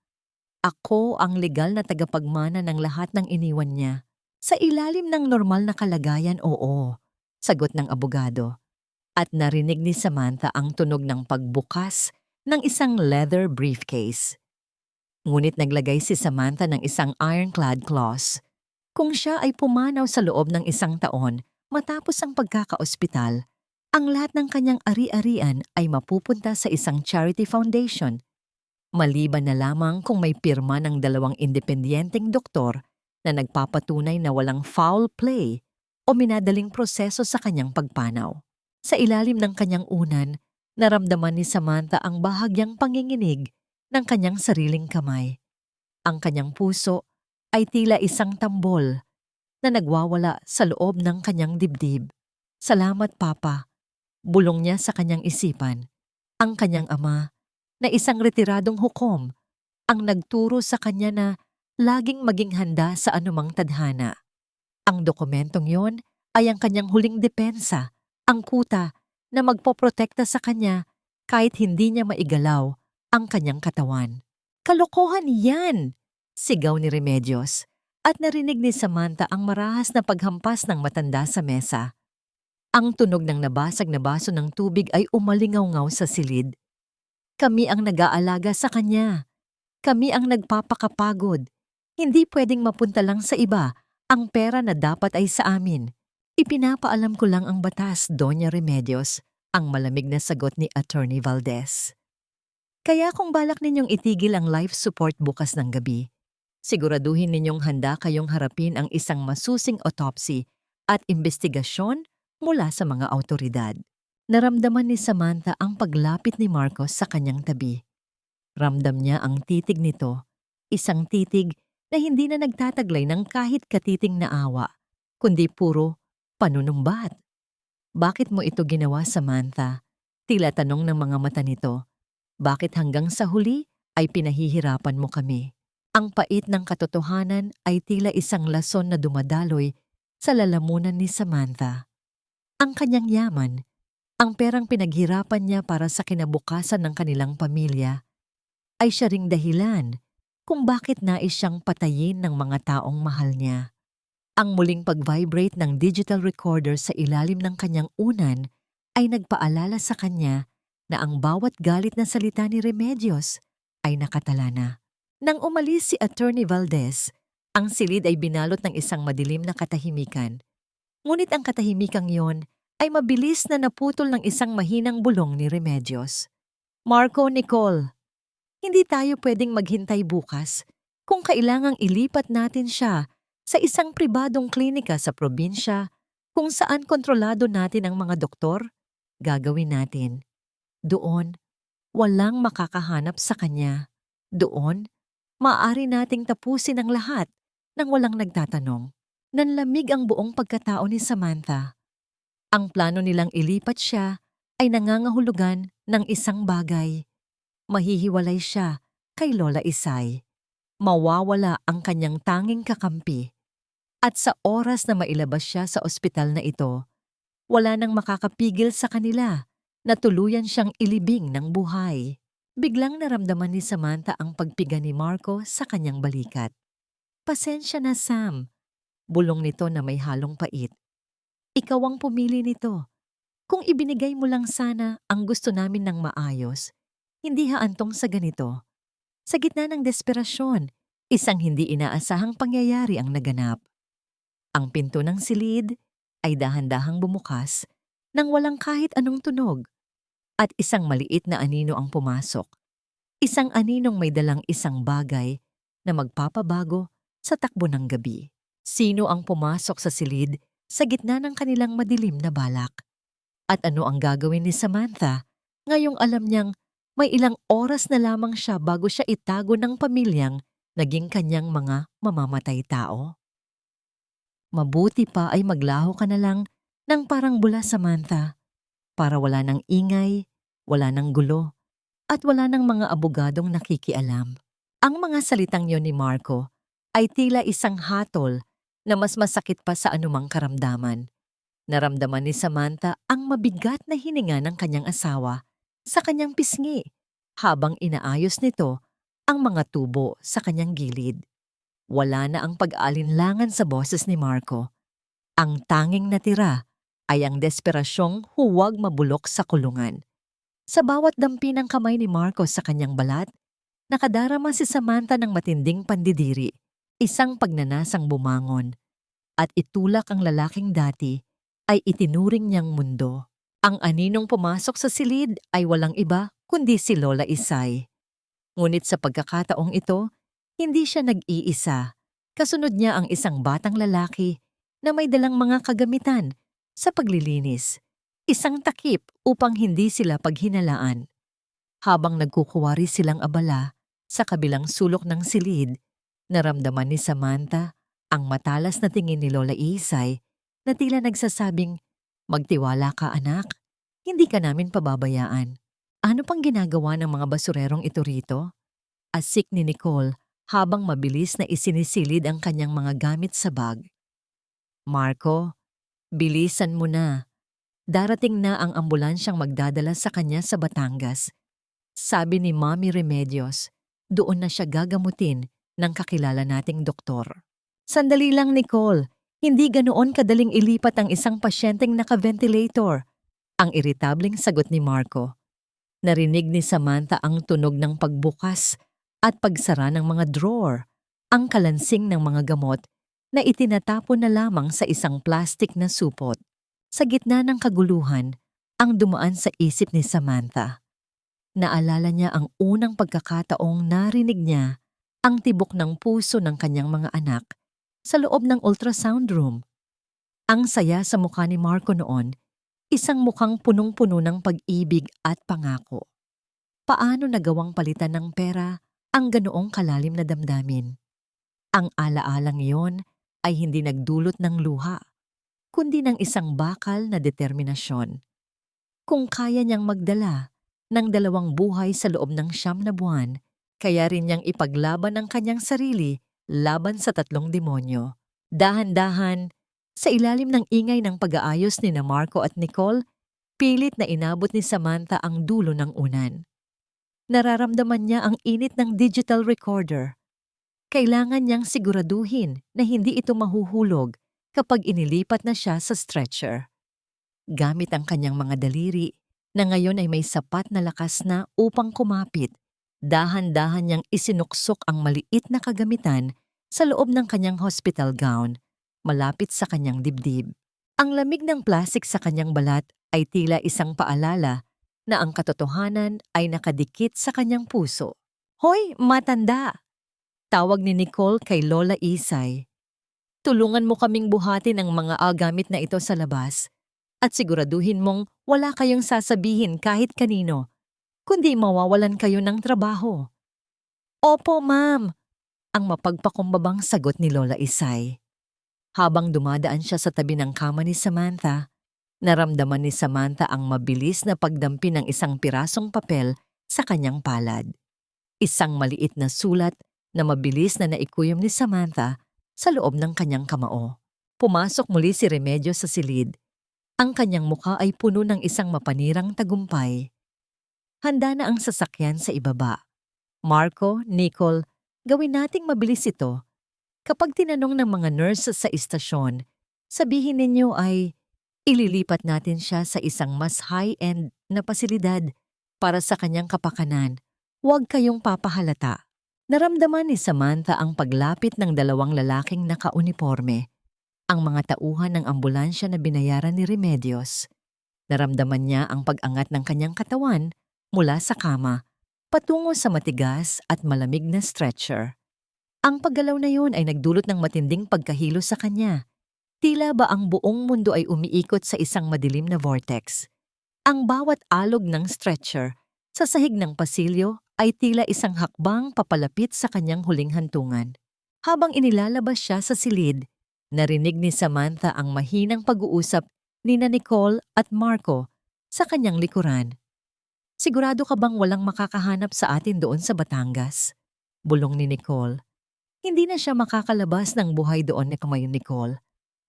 Ako ang legal na tagapagmana ng lahat ng iniwan niya. Sa ilalim ng normal na kalagayan, oo, sagot ng abogado. At narinig ni Samantha ang tunog ng pagbukas ng isang leather briefcase. Ngunit naglagay si Samantha ng isang ironclad clause. Kung siya ay pumanaw sa loob ng 1 taon matapos ang pagkakaospital, ang lahat ng kanyang ari-arian ay mapupunta sa isang charity foundation. Maliban na lamang kung may pirma ng 2 independenteng doktor na nagpapatunay na walang foul play o minadaling proseso sa kanyang pagpanaw. Sa ilalim ng kanyang unan, naramdaman ni Samantha ang bahagyang panginginig ng kanyang sariling kamay. Ang kanyang puso ay tila isang tambol na nagwawala sa loob ng kanyang dibdib. Salamat, Papa. Bulong niya sa kanyang isipan. Ang kanyang ama, na isang retiradong hukom, ang nagturo sa kanya na laging maging handa sa anumang tadhana. Ang dokumentong yon ay ang kanyang huling depensa, ang kuta na magpoprotekta sa kanya kahit hindi niya maigalaw ang kanyang katawan. Kalokohan yan! Sigaw ni Remedios, at narinig ni Samantha ang marahas na paghampas ng matanda sa mesa. Ang tunog ng nabasag na baso ng tubig ay umalingaw-ngaw sa silid. Kami ang nag-aalaga sa kanya. Kami ang nagpapakapagod. Hindi pwedeng mapunta lang sa iba ang pera na dapat ay sa amin. Ipinapaalam ko lang ang batas, Doña Remedios, ang malamig na sagot ni Attorney Valdez. Kaya kung balak ninyong itigil ang life support bukas ng gabi, siguraduhin ninyong handa kayong harapin ang isang masusing autopsy at investigasyon mula sa mga awtoridad. Naramdaman ni Samantha ang paglapit ni Marcos sa kanyang tabi. Ramdam niya ang titig nito, isang titig na hindi na nagtataglay ng kahit katiting na awa, kundi puro panunumbat. Bakit mo ito ginawa, Samantha? Tila tanong ng mga mata nito. Bakit hanggang sa huli ay pinahihirapan mo kami? Ang pait ng katotohanan ay tila isang lason na dumadaloy sa lalamunan ni Samantha. Ang kanyang yaman, ang perang pinaghirapan niya para sa kinabukasan ng kanilang pamilya, ay siya ring dahilan kung bakit nais siyang patayin ng mga taong mahal niya. Ang muling pag-vibrate ng digital recorder sa ilalim ng kanyang unan ay nagpaalala sa kanya na ang bawat galit na salita ni Remedios ay nakatala na. Nang umalis si Attorney Valdez, ang silid ay binalot ng isang madilim na katahimikan. Ngunit ang katahimikang yon ay mabilis na naputol ng isang mahinang bulong ni Remedios. Marco, Nicole, hindi tayo pwedeng maghintay bukas kung kailangang ilipat natin siya sa isang pribadong klinika sa probinsya kung saan kontrolado natin ang mga doktor. Gagawin natin. Doon, walang makakahanap sa kanya. Doon, maaari nating tapusin ang lahat nang walang nagtatanong. Nanlamig ang buong pagkatao ni Samantha. Ang plano nilang ilipat siya ay nangangahulugan ng isang bagay. Mahihiwalay siya kay Lola Isay. Mawawala ang kanyang tanging kakampi. At sa oras na mailabas siya sa ospital na ito, wala nang makakapigil sa kanila na tuluyan siyang ilibing ng buhay. Biglang naramdaman ni Samantha ang pagpiga ni Marco sa kanyang balikat. Pasensya na, Sam. Bulong nito na may halong pait. Ikaw ang pumili nito. Kung ibinigay mo lang sana ang gusto namin ng maayos, hindi haantong sa ganito. Sa gitna ng desperasyon, isang hindi inaasahang pangyayari ang naganap. Ang pinto ng silid ay dahan-dahang bumukas nang walang kahit anong tunog at isang maliit na anino ang pumasok. Isang aninong may dalang isang bagay na magpapabago sa takbo ng gabi. Sino ang pumasok sa silid sa gitna ng kanilang madilim na balak? At ano ang gagawin ni Samantha ngayong alam niyang may ilang oras na lamang siya bago siya itago ng pamilyang naging kanyang mga mamamatay tao? Mabuti pa ay maglaho ka na lang ng parang bula, Samantha, para wala ng ingay, wala ng gulo, at wala ng mga abogadong nakikialam. Ang mga salitang yon ni Marco ay tila isang hatol na mas masakit pa sa anumang karamdaman. Naramdaman ni Samantha ang mabigat na hininga ng kanyang asawa sa kanyang pisngi habang inaayos nito ang mga tubo sa kanyang gilid. Wala na ang pag-aalinlangan sa boses ni Marco. Ang tanging natira ay ang desperasyong huwag mabulok sa kulungan. Sa bawat dampi ng kamay ni Marco sa kanyang balat, nakadarama si Samantha ng matinding pandidiri, isang pagnanasang bumangon, at itulak ang lalaking dati ay itinuring niyang mundo. Ang aninong pumasok sa silid ay walang iba kundi si Lola Isay. Ngunit sa pagkakataong ito, hindi siya nag-iisa. Kasunod niya ang isang batang lalaki na may dalang mga kagamitan sa paglilinis. Isang takip upang hindi sila paghinalaan. Habang nagkukuwari silang abala sa kabilang sulok ng silid, naramdaman ni Samantha ang matalas na tingin ni Lola Isay na tila nagsasabing, "Magtiwala ka, anak. Hindi ka namin pababayaan." Ano pang ginagawa ng mga basurerong ito rito? Asik ni Nicole habang mabilis na isinisilid ang kanyang mga gamit sa bag. "Marco, bilisan mo na. Darating na ang ambulansyang magdadala sa kanya sa Batangas." Sabi ni Mommy Remedios, doon na siya gagamutin ng kakilala nating doktor. "Sandali lang, Nicole. Hindi ganoon kadaling ilipat ang isang pasyenteng naka-ventilator." Ang iritableng sagot ni Marco. Narinig ni Samantha ang tunog ng pagbukas at pagsara ng mga drawer, ang kalansing ng mga gamot na itinatapon na lamang sa isang plastik na supot. Sa gitna ng kaguluhan, ang dumaan sa isip ni Samantha. Naalala niya ang unang pagkakataong narinig niya ang tibok ng puso ng kanyang mga anak sa loob ng ultrasound room. Ang saya sa mukha ni Marco noon, isang mukhang punong-puno ng pag-ibig at pangako. Paano nagawang palitan ng pera ang ganoong kalalim na damdamin? Ang alaalang iyon ay hindi nagdulot ng luha, kundi ng isang bakal na determinasyon. Kung kaya niyang magdala ng 2 buhay sa loob ng 9 na buwan, kaya rin niyang ipaglaban ang kanyang sarili laban sa 3 demonyo. Dahan-dahan, sa ilalim ng ingay ng pag-aayos ni Marco at Nicole, pilit na inabot ni Samantha ang dulo ng unan. Nararamdaman niya ang init ng digital recorder. Kailangan niyang siguraduhin na hindi ito mahuhulog kapag inilipat na siya sa stretcher. Gamit ang kanyang mga daliri na ngayon ay may sapat na lakas na upang kumapit, dahan-dahan niyang isinuksok ang maliit na kagamitan sa loob ng kanyang hospital gown, malapit sa kanyang dibdib. Ang lamig ng plastik sa kanyang balat ay tila isang paalala na ang katotohanan ay nakadikit sa kanyang puso. "Hoy, matanda!" Tawag ni Nicole kay Lola Isay. "Tulungan mo kaming buhatin ang mga gamit na ito sa labas at siguraduhin mong wala kayong sasabihin kahit kanino, kundi mawawalan kayo ng trabaho." "Opo, ma'am," ang mapagpakumbabang sagot ni Lola Isay. Habang dumadaan siya sa tabi ng kama ni Samantha, naramdaman ni Samantha ang mabilis na pagdampi ng isang pirasong papel sa kanyang palad. Isang maliit na sulat na mabilis na naikuyom ni Samantha sa loob ng kanyang kamao. Pumasok muli si Remedios sa silid. Ang kanyang mukha ay puno ng isang mapanirang tagumpay. Handa na ang sasakyan sa ibaba. "Marco, Nicole, gawin nating mabilis ito. Kapag tinanong ng mga nurses sa istasyon, sabihin ninyo ay ililipat natin siya sa isang mas high-end na pasilidad para sa kanyang kapakanan. Huwag kayong papahalata." Naramdaman ni Samantha ang paglapit ng 2 lalaking naka-uniforme, ang mga tauhan ng ambulansya na binayaran ni Remedios. Naramdaman niya ang pag-angat ng kanyang katawan mula sa kama, patungo sa matigas at malamig na stretcher. Ang paggalaw na yun ay nagdulot ng matinding pagkahilo sa kanya. Tila ba ang buong mundo ay umiikot sa isang madilim na vortex. Ang bawat alog ng stretcher sa sahig ng pasilyo ay tila isang hakbang papalapit sa kanyang huling hantungan. Habang inilalabas siya sa silid, narinig ni Samantha ang mahinang pag-uusap ni Nicole at Marco sa kanyang likuran. "Sigurado ka bang walang makakahanap sa atin doon sa Batangas?" Bulong ni Nicole. "Hindi na siya makakalabas ng buhay doon ni Nicole.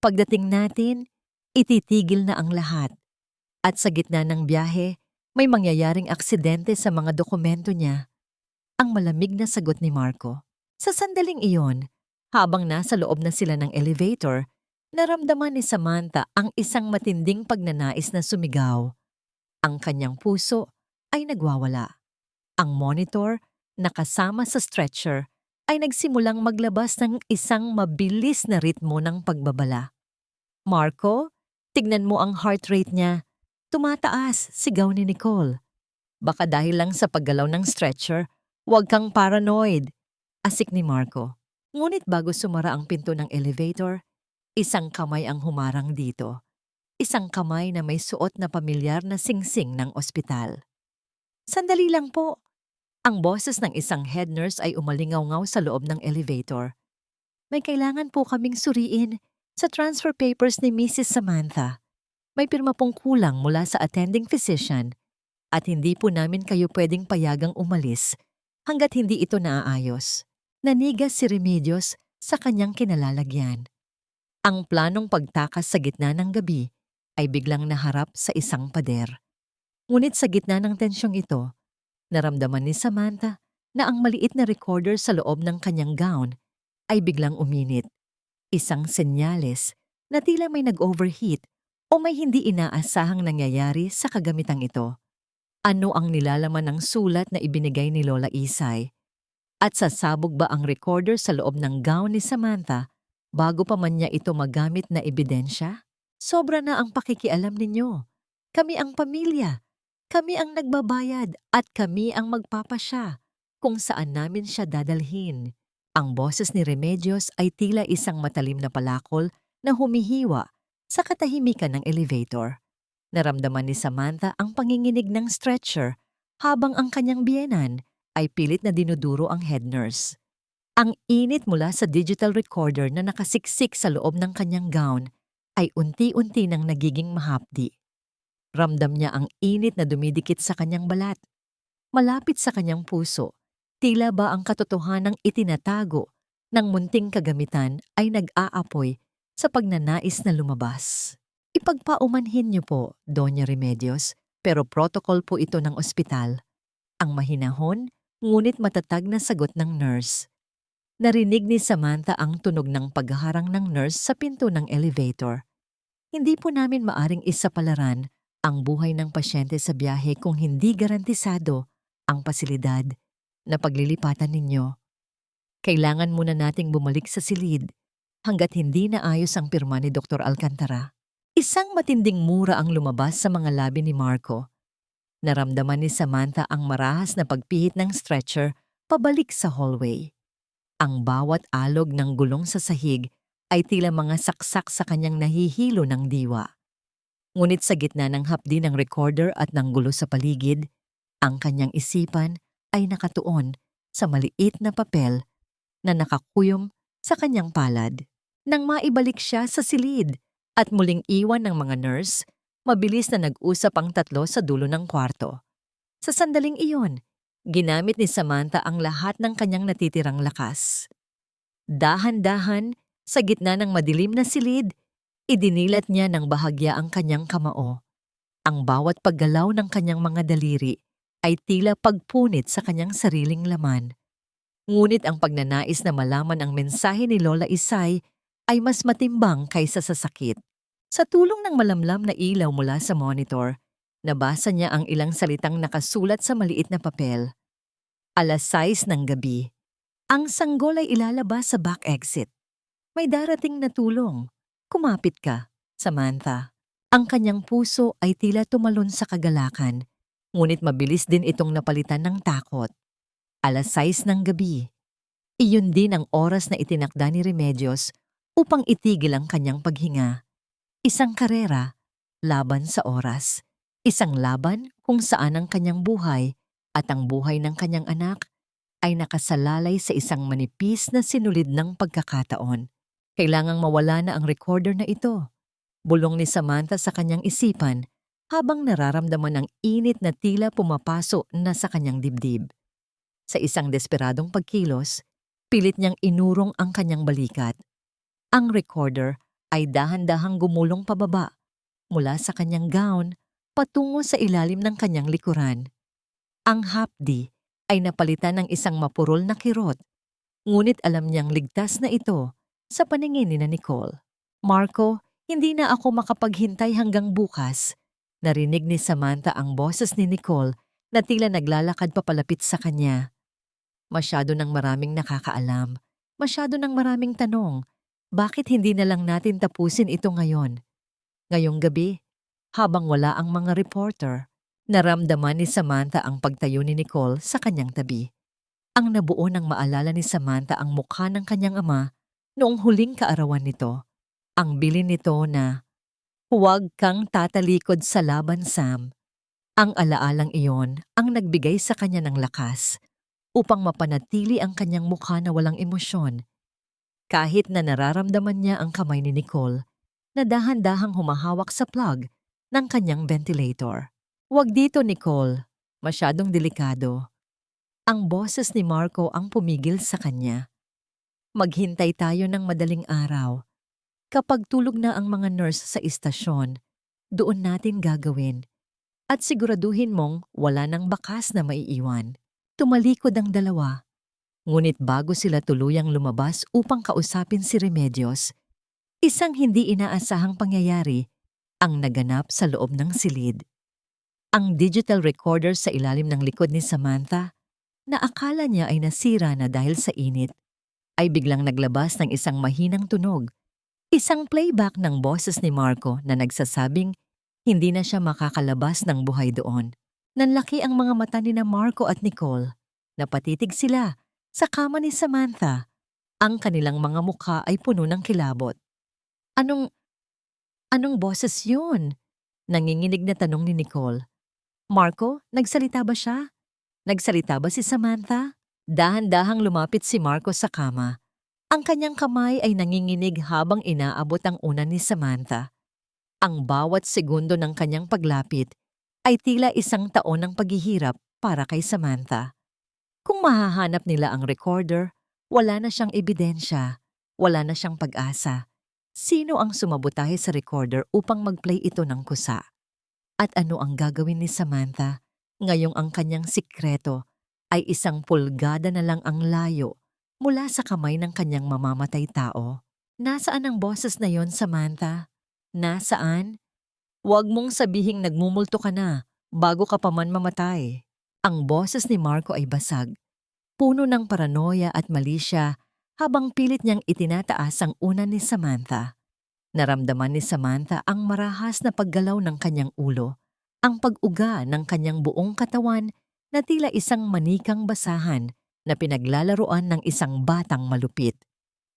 Pagdating natin, ititigil na ang lahat. At sa gitna ng biyahe, may mangyayaring aksidente sa mga dokumento niya." Ang malamig na sagot ni Marco. Sa sandaling iyon, habang nasa loob na sila ng elevator, naramdaman ni Samantha ang isang matinding pagnanais na sumigaw. Ang kanyang puso ay nagwawala. Ang monitor, nakasama sa stretcher, ay nagsimulang maglabas ng isang mabilis na ritmo ng pagbabala. "Marco, tignan mo ang heart rate niya. Tumataas," sigaw ni Nicole. "Baka dahil lang sa paggalaw ng stretcher, huwag kang paranoid," asik ni Marco. Ngunit bago sumara ang pinto ng elevator, isang kamay ang humarang dito. Isang kamay na may suot na pamilyar na singsing ng ospital. "Sandali lang po." Ang boses ng isang head nurse ay umalingaw-ngaw sa loob ng elevator. "May kailangan po kaming suriin sa transfer papers ni Mrs. Samantha. May pirma pong kulang mula sa attending physician at hindi po namin kayo pwedeng payagang umalis hanggat hindi ito naaayos." Nanigas si Remedios sa kanyang kinalalagyan. Ang planong pagtakas sa gitna ng gabi ay biglang naharap sa isang pader. Ngunit sa gitna ng tensyong ito, naramdaman ni Samantha na ang maliit na recorder sa loob ng kanyang gown ay biglang uminit. Isang senyales na tila may nag-overheat o may hindi inaasahang nangyayari sa kagamitang ito. Ano ang nilalaman ng sulat na ibinigay ni Lola Isay? At sasabog ba ang recorder sa loob ng gown ni Samantha bago pa man niya ito magamit na ebidensya? Sobra na ang pakikialam ninyo. Kami ang pamilya. Kami ang nagbabayad at kami ang magpapasya kung saan namin siya dadalhin. Ang boses ni Remedios ay tila isang matalim na palakol na humihiwa sa katahimikan ng elevator. Naramdaman ni Samantha ang panginginig ng stretcher habang ang kanyang biyenan ay pilit na dinuduro ang head nurse. Ang init mula sa digital recorder na nakasiksik sa loob ng kanyang gown ay unti-unti nang nagiging mahapdi. Ramdam niya ang init na dumidikit sa kanyang balat. Malapit sa kanyang puso, tila ba ang katotohanang itinatago ng munting kagamitan ay nag-aapoy sa pagnanais na lumabas. "Ipagpaumanhin niyo po, Doña Remedios, pero protocol po ito ng ospital." Ang mahinahon, ngunit matatag na sagot ng nurse. Narinig ni Samantha ang tunog ng pagharang ng nurse sa pinto ng elevator. "Hindi po namin maaring isapalaran ang buhay ng pasyente sa biyahe kung hindi garantisado ang pasilidad na paglilipatan ninyo. Kailangan muna nating bumalik sa silid hanggat hindi naayos ang pirma ni Dr. Alcantara." Isang matinding mura ang lumabas sa mga labi ni Marco. Naramdaman ni Samantha ang marahas na pagpihit ng stretcher pabalik sa hallway. Ang bawat alog ng gulong sa sahig ay tila mga saksak sa kanyang nahihilo ng diwa. Ngunit sa gitna ng hapdi ng recorder at ng gulo sa paligid, ang kanyang isipan ay nakatuon sa maliit na papel na nakakuyom sa kanyang palad. Nang maibalik siya sa silid at muling iwan ng mga nurse, mabilis na nag-usap ang tatlo sa dulo ng kwarto. Sa sandaling iyon, ginamit ni Samantha ang lahat ng kanyang natitirang lakas. Dahan-dahan, sa gitna ng madilim na silid, idinilat niya ng bahagya ang kanyang kamao. Ang bawat paggalaw ng kanyang mga daliri ay tila pagpunit sa kanyang sariling laman. Ngunit ang pagnanais na malaman ang mensahe ni Lola Isay ay mas matimbang kaysa sa sakit. Sa tulong ng malamlam na ilaw mula sa monitor, nabasa niya ang ilang salitang nakasulat sa maliit na papel. 6:00 ng gabi. Ang sanggol ay ilalabas sa back exit. May darating na tulong. Kumapit ka, Samantha. Ang kanyang puso ay tila tumalon sa kagalakan, ngunit mabilis din itong napalitan ng takot. 6:00 ng gabi. Iyon din ang oras na itinakda ni Remedios upang itigil ang kanyang paghinga. Isang karera laban sa oras. Isang laban kung saan ang kanyang buhay at ang buhay ng kanyang anak ay nakasalalay sa isang manipis na sinulid ng pagkakataon. Kailangang mawala na ang recorder na ito. Bulong ni Samantha sa kanyang isipan habang nararamdaman ang init na tila pumapaso na sa kanyang dibdib. Sa isang desperadong pagkilos, pilit niyang inurong ang kanyang balikat. Ang recorder ay dahan-dahang gumulong pababa mula sa kanyang gown patungo sa ilalim ng kanyang likuran. Ang hapdi ay napalitan ng isang mapurol na kirot, ngunit alam niyang ligtas na ito sa paningin ni Nicole. Marco, hindi na ako makapaghintay hanggang bukas. Narinig ni Samantha ang boses ni Nicole na tila naglalakad papalapit sa kanya. Masyado ng maraming nakakaalam, masyado ng maraming tanong. Bakit hindi na lang natin tapusin ito ngayon? Ngayong gabi, habang wala ang mga reporter, naramdaman ni Samantha ang pagtayo ni Nicole sa kanyang tabi. Ang nabuo ng maalala ni Samantha ang mukha ng kanyang ama noong huling kaarawan nito. Ang bilin nito na, "Huwag kang tatalikod sa laban, Sam." Ang alaalang iyon ang nagbigay sa kanya ng lakas upang mapanatili ang kanyang mukha na walang emosyon. Kahit na nararamdaman niya ang kamay ni Nicole na dahan-dahang humahawak sa plug ng kanyang ventilator. "Huwag dito, Nicole. Masyadong delikado." Ang boses ni Marco ang pumigil sa kanya. "Maghintay tayo ng madaling araw. Kapag tulog na ang mga nurse sa istasyon, doon natin gagawin. At siguraduhin mong wala nang bakas na maiiwan." Tumalikod ang dalawa. Ngunit bago sila tuluyang lumabas upang kausapin si Remedios, isang hindi inaasahang pangyayari ang naganap sa loob ng silid. Ang digital recorder sa ilalim ng likod ni Samantha, na akala niya ay nasira na dahil sa init, ay biglang naglabas ng isang mahinang tunog. Isang playback ng boses ni Marco na nagsasabing hindi na siya makakalabas ng buhay doon. Nanlaki ang mga mata ni Marco at Nicole. Napatitig sila sa kama ni Samantha. Ang kanilang mga mukha ay puno ng kilabot. Anong boses yun?" Nanginginig na tanong ni Nicole. "Marco, nagsalita ba siya? Nagsalita ba si Samantha?" Dahan-dahang lumapit si Marco sa kama. Ang kanyang kamay ay nanginginig habang inaabot ang unan ni Samantha. Ang bawat segundo ng kanyang paglapit ay tila isang taon ng paghihirap para kay Samantha. Kung mahahanap nila ang recorder, wala na siyang ebidensya, wala na siyang pag-asa. Sino ang sumabotahe sa recorder upang mag-play ito ng kusa? At ano ang gagawin ni Samantha ngayong ang kanyang sikreto ay isang pulgada na lang ang layo mula sa kamay ng kanyang mamamatay tao? Nasaan ang boses na yon, Samantha? Nasaan? "Huwag mong sabihing nagmumulto ka na bago ka pa man mamatay." Ang boses ni Marco ay basag, puno ng paranoia at malisya habang pilit niyang itinataas ang unan ni Samantha. Naramdaman ni Samantha ang marahas na paggalaw ng kanyang ulo, ang pag-uga ng kanyang buong katawan na tila isang manikang basahan na pinaglalaruan ng isang batang malupit.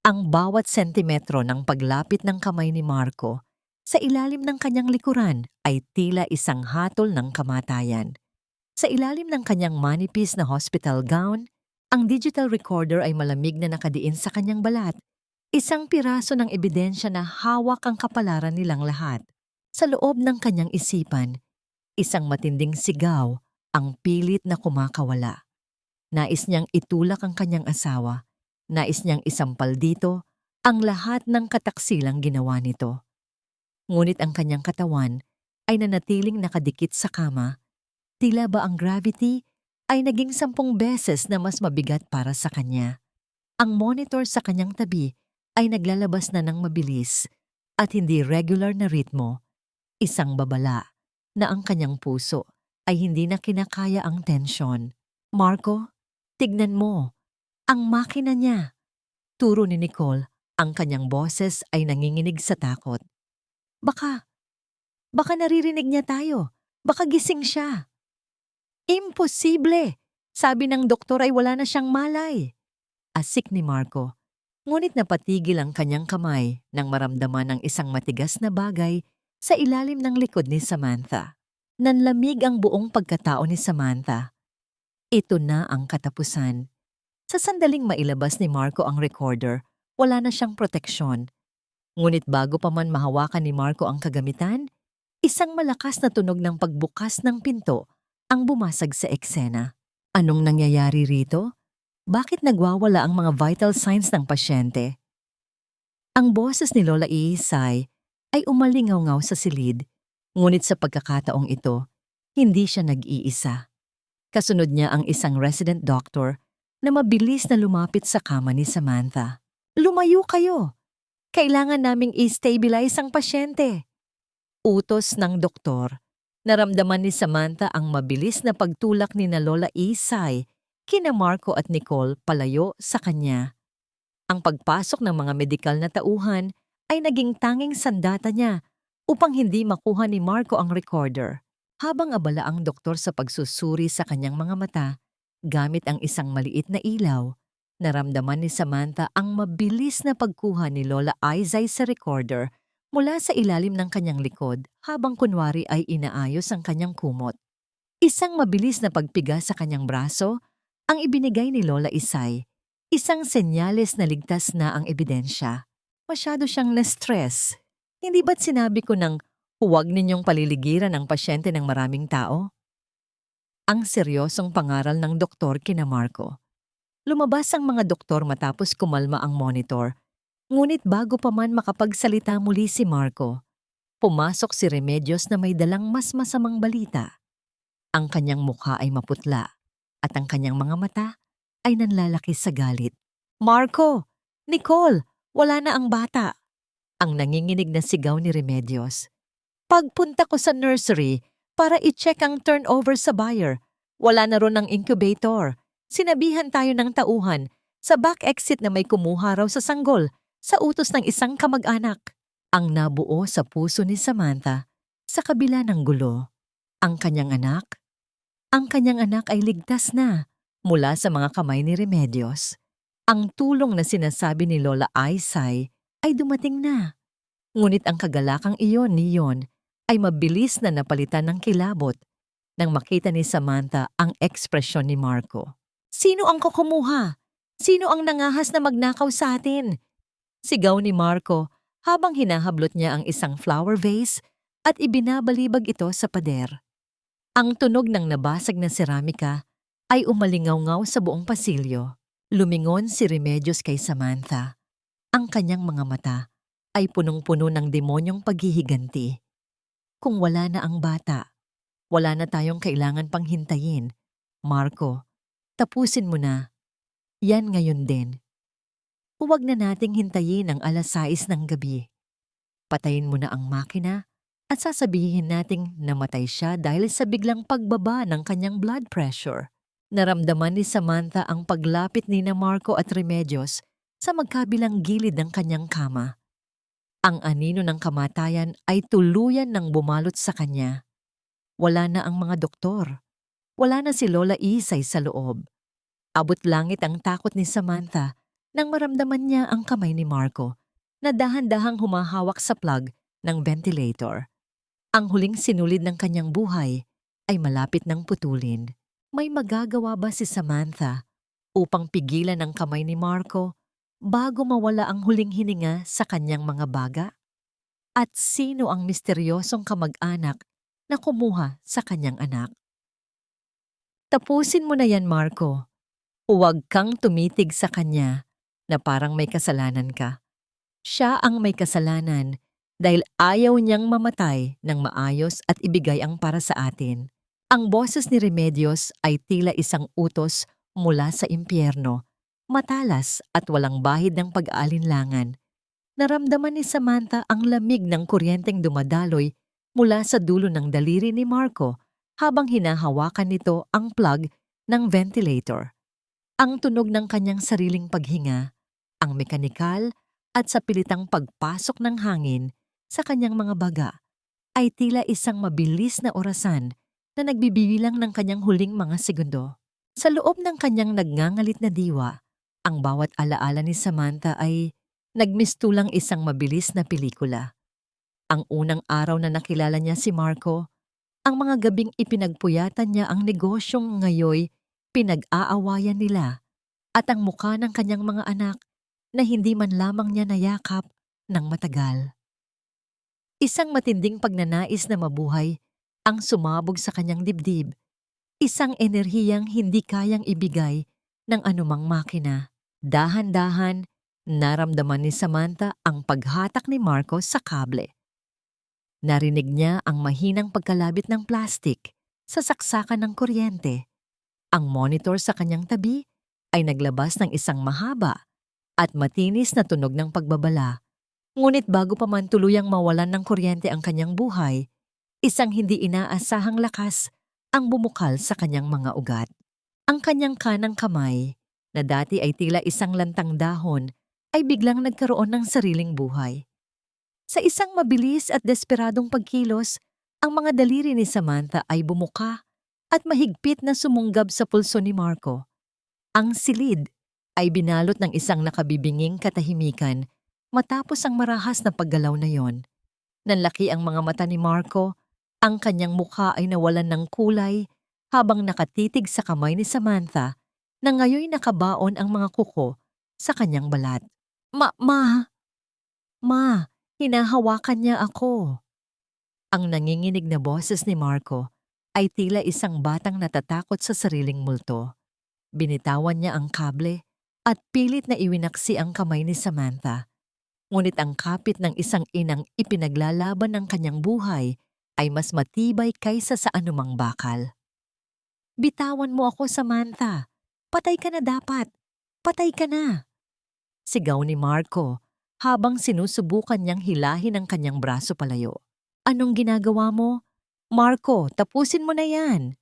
Ang bawat sentimetro ng paglapit ng kamay ni Marco sa ilalim ng kanyang likuran ay tila isang hatol ng kamatayan. Sa ilalim ng kanyang manipis na hospital gown, ang digital recorder ay malamig na nakadiin sa kanyang balat. Isang piraso ng ebidensya na hawak ang kapalaran nilang lahat. Sa loob ng kanyang isipan, isang matinding sigaw ang pilit na kumakawala. Nais niyang itulak ang kanyang asawa. Nais niyang isampal dito ang lahat ng kataksilang ginawa nito. Ngunit ang kanyang katawan ay nanatiling nakadikit sa kama. Tila ba ang gravity ay naging 10 beses na mas mabigat para sa kanya. Ang monitor sa kanyang tabi ay naglalabas na ng mabilis at hindi regular na ritmo. Isang babala na ang kanyang puso ay hindi na kinakaya ang tensyon. "Marco, tignan mo. Ang makina niya." Turo ni Nicole, ang kanyang boses ay nanginginig sa takot. Baka naririnig niya tayo. Baka gising siya." "Imposible! Sabi ng doktor ay wala na siyang malay." Asik ni Marco. Ngunit napatigil ang kanyang kamay nang maramdaman ng isang matigas na bagay sa ilalim ng likod ni Samantha. Nanlamig ang buong pagkatao ni Samantha. Ito na ang katapusan. Sa sandaling mailabas ni Marco ang recorder, wala na siyang proteksyon. Ngunit bago pa man mahawakan ni Marco ang kagamitan, isang malakas na tunog ng pagbukas ng pinto ang bumasag sa eksena. Anong nangyayari rito? Bakit nagwawala ang mga vital signs ng pasyente? Ang boses ni Lola Iisay ay umalingaw-ngaw sa silid, ngunit sa pagkakataong ito, hindi siya nag-iisa. Kasunod niya ang isang resident doctor na mabilis na lumapit sa kama ni Samantha. "Lumayo kayo! Kailangan naming i-stabilize ang pasyente." Utos ng doktor. Naramdaman ni Samantha ang mabilis na pagtulak ni na Lola Isay kina Marco at Nicole palayo sa kanya. Ang pagpasok ng mga medikal na tauhan ay naging tanging sandata niya upang hindi makuha ni Marco ang recorder. Habang abala ang doktor sa pagsusuri sa kanyang mga mata, gamit ang isang maliit na ilaw, naramdaman ni Samantha ang mabilis na pagkuha ni Lola Isay sa recorder mula sa ilalim ng kanyang likod habang kunwari ay inaayos ang kanyang kumot. Isang mabilis na pagpiga sa kanyang braso ang ibinigay ni Lola Isay, isang senyales na ligtas na ang ebidensya. Masyado siyang na-stress. Hindi ba't sinabi ko ng huwag ninyong paliligiran ang pasyente ng maraming tao? Ang seryosong pangaral ng doktor kina Marco. Lumabas ang mga doktor matapos kumalma ang monitor. Ngunit bago pa man makapagsalita muli si Marco, pumasok si Remedios na may dalang mas masamang balita. Ang kanyang mukha ay maputla at ang kanyang mga mata ay nanlalaki sa galit. "Marco! Nicole! Wala na ang bata!" Ang nanginginig na sigaw ni Remedios. "Pagpunta ko sa nursery para i-check ang turnover sa buyer, wala na ron ang incubator. Sinabihan tayo ng tauhan sa back exit na may kumuha raw sa sanggol sa utos ng isang kamag-anak." Ang nabuo sa puso ni Samantha sa kabila ng gulo. Ang kanyang anak? Ang kanyang anak ay ligtas na mula sa mga kamay ni Remedios. Ang tulong na sinasabi ni Lola Isay ay dumating na. Ngunit ang kagalakang iyon ay mabilis na napalitan ng kilabot nang makita ni Samantha ang ekspresyon ni Marco. "Sino ang kukumuha? Sino ang nangahas na magnakaw sa atin?" Sigaw ni Marco habang hinahablot niya ang isang flower vase at ibinabalibag ito sa pader. Ang tunog ng nabasag na seramika ay umalingaw-ngaw sa buong pasilyo. Lumingon si Remedios kay Samantha. Ang kanyang mga mata ay punong-puno ng demonyong paghihiganti. "Kung wala na ang bata, wala na tayong kailangan pang hintayin. Marco, tapusin mo na. Yan ngayon din. Huwag na nating hintayin ang 6:00 ng gabi. Patayin mo na ang makina at sasabihin nating namatay siya dahil sa biglang pagbaba ng kanyang blood pressure." Naramdaman ni Samantha ang paglapit ni na Marco at Remedios sa magkabilang gilid ng kanyang kama. Ang anino ng kamatayan ay tuluyan ng bumalot sa kanya. Wala na ang mga doktor. Wala na si Lola Isay sa loob. Abot langit ang takot ni Samantha nang maramdaman niya ang kamay ni Marco na dahan-dahang humahawak sa plug ng ventilator. Ang huling sinulid ng kanyang buhay ay malapit ng putulin. May magagawa ba si Samantha upang pigilan ang kamay ni Marco bago mawala ang huling hininga sa kanyang mga baga? At sino ang misteryosong kamag-anak na kumuha sa kanyang anak? Tapusin mo na yan, Marco. Huwag kang tumitig sa kanya na parang may kasalanan ka. Siya ang may kasalanan dahil ayaw niyang mamatay ng maayos at ibigay ang para sa atin. Ang boses ni Remedios ay tila isang utos mula sa impyerno, matalas at walang bahid ng pag-aalinlangan. Naramdaman ni Samantha ang lamig ng kuryenteng dumadaloy mula sa dulo ng daliri ni Marco habang hinahawakan nito ang plug ng ventilator. Ang tunog ng kanyang sariling paghinga, ang mekanikal at sa pilitang pagpasok ng hangin sa kanyang mga baga ay tila isang mabilis na orasan na nagbibilang ng kanyang huling mga segundo. Sa loob ng kanyang nagngangalit na diwa, ang bawat alaala ni Samantha ay nagmistulang isang mabilis na pelikula. Ang unang araw na nakilala niya si Marco, Ang mga gabing ipinagpuyatan niya ang negosyong ngayoy pinag-aawayan nila at ang mukha ng kanyang mga anak na hindi man lamang niya nayakap ng matagal. Isang matinding pagnanais na mabuhay ang sumabog sa kanyang dibdib, isang enerhiyang hindi kayang ibigay ng anumang makina. Dahan-dahan, naramdaman ni Samantha ang paghatak ni Marco sa kable. Narinig niya ang mahinang pagkalabit ng plastik sa saksakan ng kuryente. Ang monitor sa kanyang tabi ay naglabas ng isang mahaba at matinis na tunog ng pagbabala. Ngunit bago pa man tuluyang mawalan ng kuryente ang kanyang buhay, isang hindi inaasahang lakas ang bumukal sa kanyang mga ugat. Ang kanyang kanang kamay, na dati ay tila isang lantang dahon, ay biglang nagkaroon ng sariling buhay. Sa isang mabilis at desperadong pagkilos, ang mga daliri ni Samantha ay bumuka at mahigpit na sumunggab sa pulso ni Marco. Ang silid ay binalot ng isang nakabibinging katahimikan matapos ang marahas na paggalaw na yon. Nanlaki ang mga mata ni Marco, ang kanyang mukha ay nawalan ng kulay habang nakatitig sa kamay ni Samantha na ngayoy nakabaon ang mga kuko sa kanyang balat. Ma, hinahawakan niya ako. Ang nanginginig na boses ni Marco ay tila isang batang natatakot sa sariling multo. Binitawan niya ang kable at pilit na iwinaksi ang kamay ni Samantha. Ngunit ang kapit ng isang inang ipinaglalaban ng kanyang buhay ay mas matibay kaysa sa anumang bakal. Bitawan mo ako, Samantha. Patay ka na dapat. Patay ka na. Sigaw ni Marco habang sinusubukan niyang hilahin ang kanyang braso palayo. Anong ginagawa mo? Marco, tapusin mo na yan.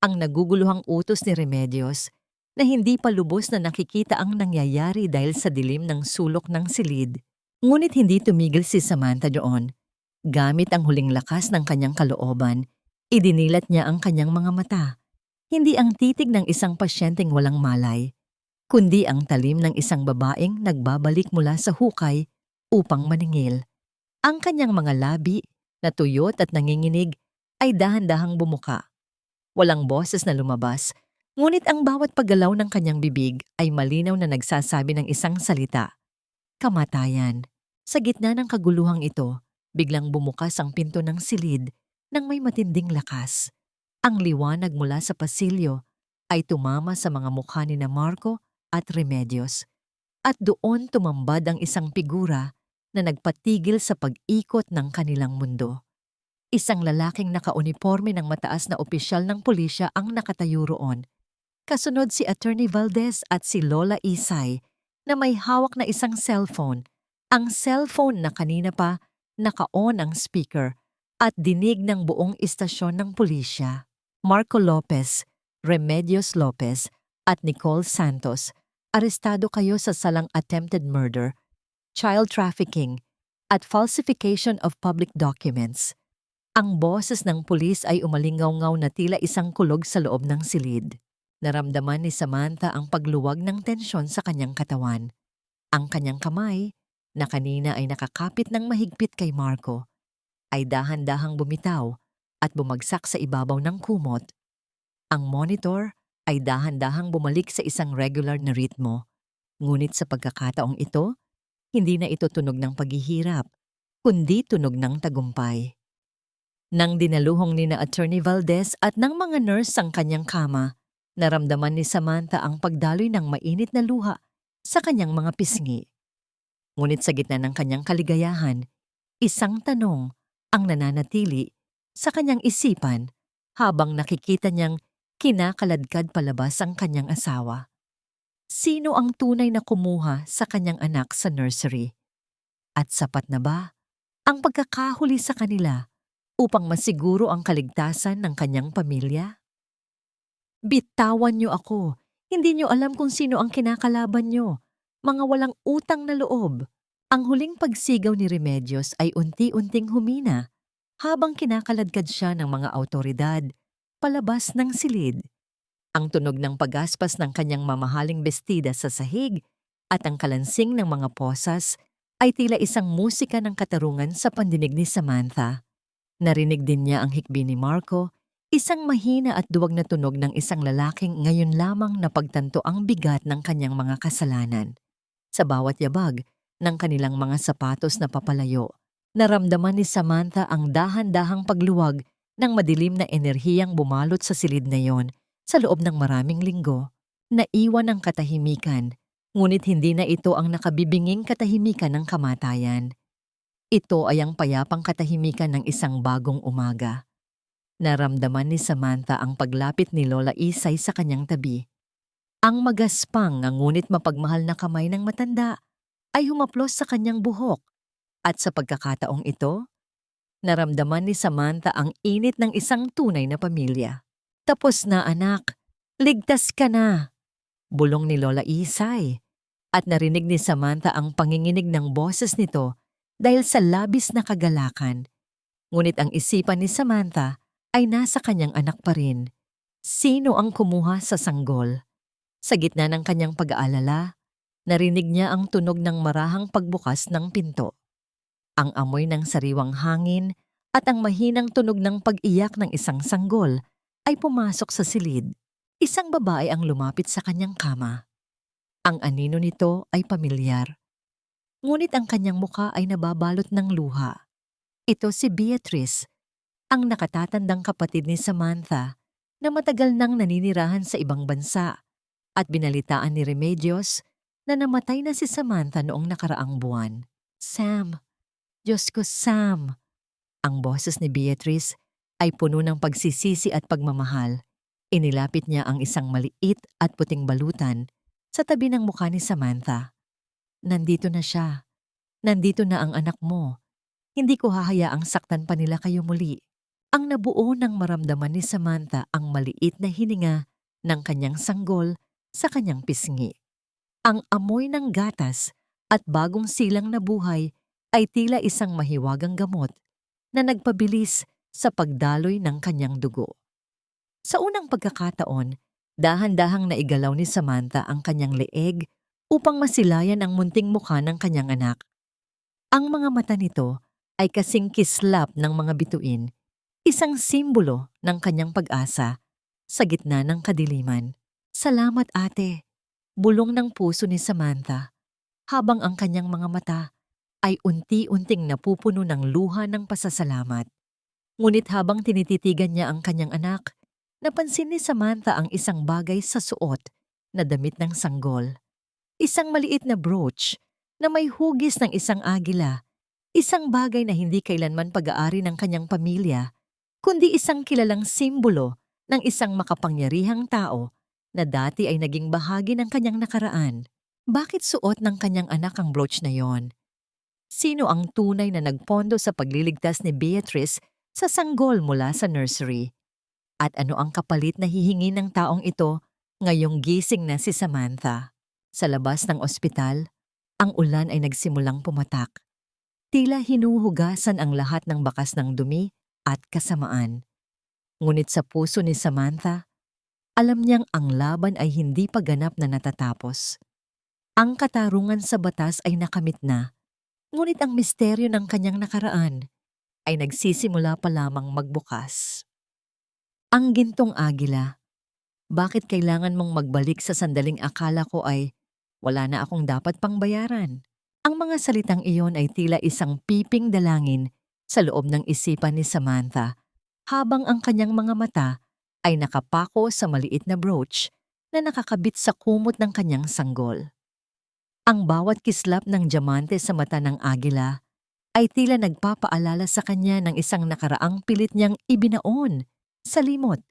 Ang naguguluhang utos ni Remedios na hindi pa lubos na nakikita ang nangyayari dahil sa dilim ng sulok ng silid. Ngunit hindi tumigil si Samantha doon. Gamit ang huling lakas ng kanyang kalooban, idinilat niya ang kanyang mga mata. Hindi ang titig ng isang pasyenteng walang malay, kundi ang talim ng isang babaeng nagbabalik mula sa hukay upang maningil. Ang kanyang mga labi, na tuyot at nanginginig, ay dahan-dahang bumuka. Walang boses na lumabas, ngunit ang bawat paggalaw ng kanyang bibig ay malinaw na nagsasabi ng isang salita. Kamatayan. Sa gitna ng kaguluhang ito, biglang bumukas ang pinto ng silid nang may matinding lakas. Ang liwanag mula sa pasilyo ay tumama sa mga mukha ni Marco at Remedios. At doon tumambad ang isang figura na nagpatigil sa pag-ikot ng kanilang mundo. Isang lalaking nakauniporme ng mataas na opisyal ng pulisya ang nakatayo roon. Kasunod si Attorney Valdez at si Lola Isay na may hawak na isang cellphone. Ang cellphone na kanina pa naka-on ang speaker at dinig ng buong istasyon ng pulisya. Marco Lopez, Remedios Lopez at Nicole Santos, arestado kayo sa salang attempted murder, child trafficking at falsification of public documents. Ang boses ng pulis ay umalingaw-ngaw na tila isang kulog sa loob ng silid. Naramdaman ni Samantha ang pagluwag ng tensyon sa kanyang katawan. Ang kanyang kamay, na kanina ay nakakapit ng mahigpit kay Marco, ay dahan-dahang bumitaw at bumagsak sa ibabaw ng kumot. Ang monitor ay dahan-dahang bumalik sa isang regular na ritmo. Ngunit sa pagkakataong ito, hindi na ito tunog ng paghihirap, kundi tunog ng tagumpay. Nang dinaluhong ni na Attorney Valdez at ng mga nurse ang kanyang kama, naramdaman ni Samantha ang pagdaloy ng mainit na luha sa kanyang mga pisngi. Ngunit sa gitna ng kanyang kaligayahan, isang tanong ang nananatili sa kanyang isipan habang nakikita niyang kinakaladkad palabas ang kanyang asawa. Sino ang tunay na kumuha sa kanyang anak sa nursery? At sapat na ba ang pagkakahuli sa kanila upang masiguro ang kaligtasan ng kanyang pamilya? Bitawan niyo ako. Hindi niyo alam kung sino ang kinakalaban niyo. Mga walang utang na loob. Ang huling pagsigaw ni Remedios ay unti-unting humina habang kinakaladkad siya ng mga awtoridad palabas ng silid. Ang tunog ng pagaspas ng kanyang mamahaling bestida sa sahig at ang kalansing ng mga posas ay tila isang musika ng katarungan sa pandinig ni Samantha. Narinig din niya ang hikbi ni Marco, isang mahina at duwag na tunog ng isang lalaking ngayon lamang napagtanto ang bigat ng kanyang mga kasalanan. Sa bawat yabag ng kanilang mga sapatos na papalayo, naramdaman ni Samantha ang dahan-dahang pagluwag ng madilim na enerhiyang bumalot sa silid na yon. Sa loob ng maraming linggo, naiwan ang katahimikan, ngunit hindi na ito ang nakabibinging katahimikan ng kamatayan. Ito ay ang payapang katahimikan ng isang bagong umaga. Naramdaman ni Samantha ang paglapit ni Lola Isay sa kanyang tabi. Ang magaspang ngunit mapagmahal na kamay ng matanda ay humaplos sa kanyang buhok, at sa pagkakataong ito, naramdaman ni Samantha ang init ng isang tunay na pamilya. "Tapos na, anak. Ligtas ka na," bulong ni Lola Isay, at narinig ni Samantha ang panginginig ng boses nito dahil sa labis na kagalakan. Ngunit ang isipan ni Samantha ay nasa kanyang anak pa rin. Sino ang kumuha sa sanggol? Sa gitna ng kanyang pag-aalala, narinig niya ang tunog ng marahang pagbukas ng pinto. Ang amoy ng sariwang hangin at ang mahinang tunog ng pag-iyak ng isang sanggol ay pumasok sa silid. Isang babae ang lumapit sa kanyang kama. Ang anino nito ay pamilyar. Ngunit ang kanyang muka ay nababalot ng luha. Ito si Beatrice, ang nakatatandang kapatid ni Samantha na matagal nang naninirahan sa ibang bansa, at binalitaan ni Remedios na namatay na si Samantha noong nakaraang buwan. "Sam, Diyos ko, Sam." Ang boses ni Beatrice ay puno ng pagsisisi at pagmamahal. Inilapit niya ang isang maliit at puting balutan sa tabi ng mukha ni Samantha. "Nandito na siya. Nandito na ang anak mo. Hindi ko hahayaang saktan pa nila kayo muli." Ang nabuo ng maramdaman ni Samantha ang maliit na hininga ng kanyang sanggol sa kanyang pisngi. Ang amoy ng gatas at bagong silang na buhay ay tila isang mahiwagang gamot na nagpabilis sa pagdaloy ng kanyang dugo. Sa unang pagkakataon, dahan-dahang naigalaw ni Samantha ang kanyang leeg upang masilayan ang munting mukha ng kanyang anak. Ang mga mata nito ay kasing kislap ng mga bituin, isang simbolo ng kanyang pag-asa sa gitna ng kadiliman. "Salamat, ate," bulong ng puso ni Samantha, habang ang kanyang mga mata ay unti-unting napupuno ng luha ng pasasalamat. Ngunit habang tinititigan niya ang kanyang anak, napansin ni Samantha ang isang bagay sa suot na damit ng sanggol. Isang maliit na brooch na may hugis ng isang agila, isang bagay na hindi kailanman pag-aari ng kanyang pamilya, kundi isang kilalang simbolo ng isang makapangyarihang tao na dati ay naging bahagi ng kanyang nakaraan. Bakit suot ng kanyang anak ang brooch na yon? Sino ang tunay na nagpondo sa pagliligtas ni Beatrice sa sanggol mula sa nursery? At ano ang kapalit na hihingi ng taong ito ngayong gising na si Samantha? Sa labas ng ospital, ang ulan ay nagsimulang pumatak. Tila hinuhugasan ang lahat ng bakas ng dumi at kasamaan. Ngunit sa puso ni Samantha, alam niyang ang laban ay hindi pa ganap na natatapos. Ang katarungan sa batas ay nakamit na, ngunit ang misteryo ng kanyang nakaraan ay nagsisimula pa lamang magbukas. Ang gintong agila. Bakit kailangan mong magbalik sa sandaling akala ko ay wala na akong dapat pang bayaran? Ang mga salitang iyon ay tila isang piping dalangin sa loob ng isipan ni Samantha, habang ang kanyang mga mata ay nakapako sa maliit na brooch na nakakabit sa kumot ng kanyang sanggol. Ang bawat kislap ng diamante sa mata ng agila ay tila nagpapaalala sa kanya ng isang nakaraang pilit niyang ibinaon sa limot.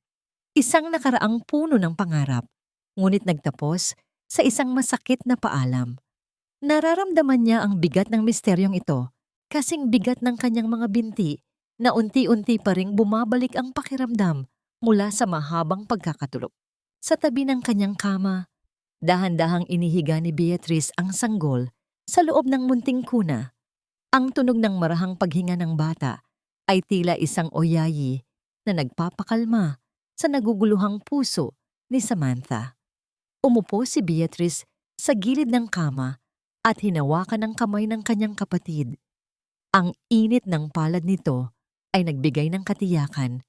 Isang nakaraang puno ng pangarap, ngunit nagtapos sa isang masakit na paalam. Nararamdaman niya ang bigat ng misteryong ito, kasing bigat ng kanyang mga binti na unti-unti pa ring bumabalik ang pakiramdam mula sa mahabang pagkakatulog. Sa tabi ng kanyang kama, dahan-dahang inihiga ni Beatrice ang sanggol sa loob ng munting kuna. Ang tunog ng marahang paghinga ng bata ay tila isang oyayi na nagpapakalma sa naguguluhang puso ni Samantha. Umupo si Beatrice sa gilid ng kama at hinawakan ang kamay ng kanyang kapatid. Ang init ng palad nito ay nagbigay ng katiyakan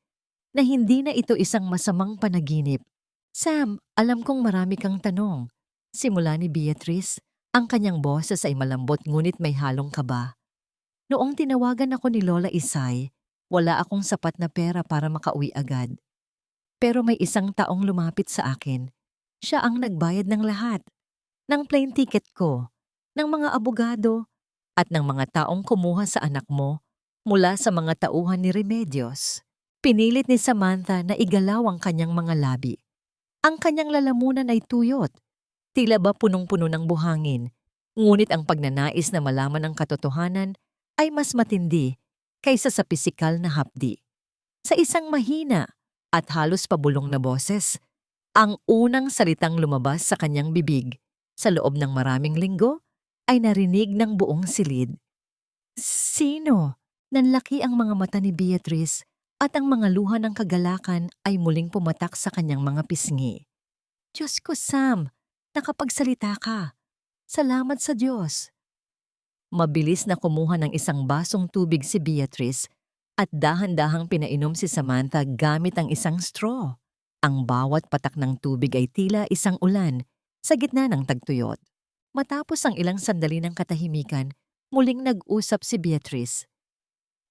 na hindi na ito isang masamang panaginip. Sam, alam kong marami kang tanong. Simula ni Beatrice, ang kanyang boses ay malambot ngunit may halong kaba. Noong tinawagan ako ni Lola Isay, wala akong sapat na pera para makauwi agad. Pero may isang taong lumapit sa akin. Siya ang nagbayad ng lahat. Ng plane ticket ko, ng mga abogado, at ng mga taong kumuha sa anak mo mula sa mga tauhan ni Remedios. Pinilit ni Samantha na igalaw ang kanyang mga labi. Ang kanyang lalamunan ay tuyot. Tila ba punong-puno ng buhangin. Ngunit ang pagnanais na malaman ang katotohanan ay mas matindi kaysa sa pisikal na hapdi. Sa isang mahina at halos pabulong na boses, ang unang salitang lumabas sa kanyang bibig sa loob ng maraming linggo ay narinig ng buong silid. Sino? Nanlaki ang mga mata ni Beatrice at ang mga luha ng kagalakan ay muling pumatak sa kanyang mga pisngi. Diyos ko, Sam, nakapagsalita ka. Salamat sa Diyos. Mabilis na kumuha ng isang basong tubig si Beatrice at dahan-dahang pinainom si Samantha gamit ang isang straw. Ang bawat patak ng tubig ay tila isang ulan sa gitna ng tagtuyot. Matapos ang ilang sandali ng katahimikan, muling nag-usap si Beatrice.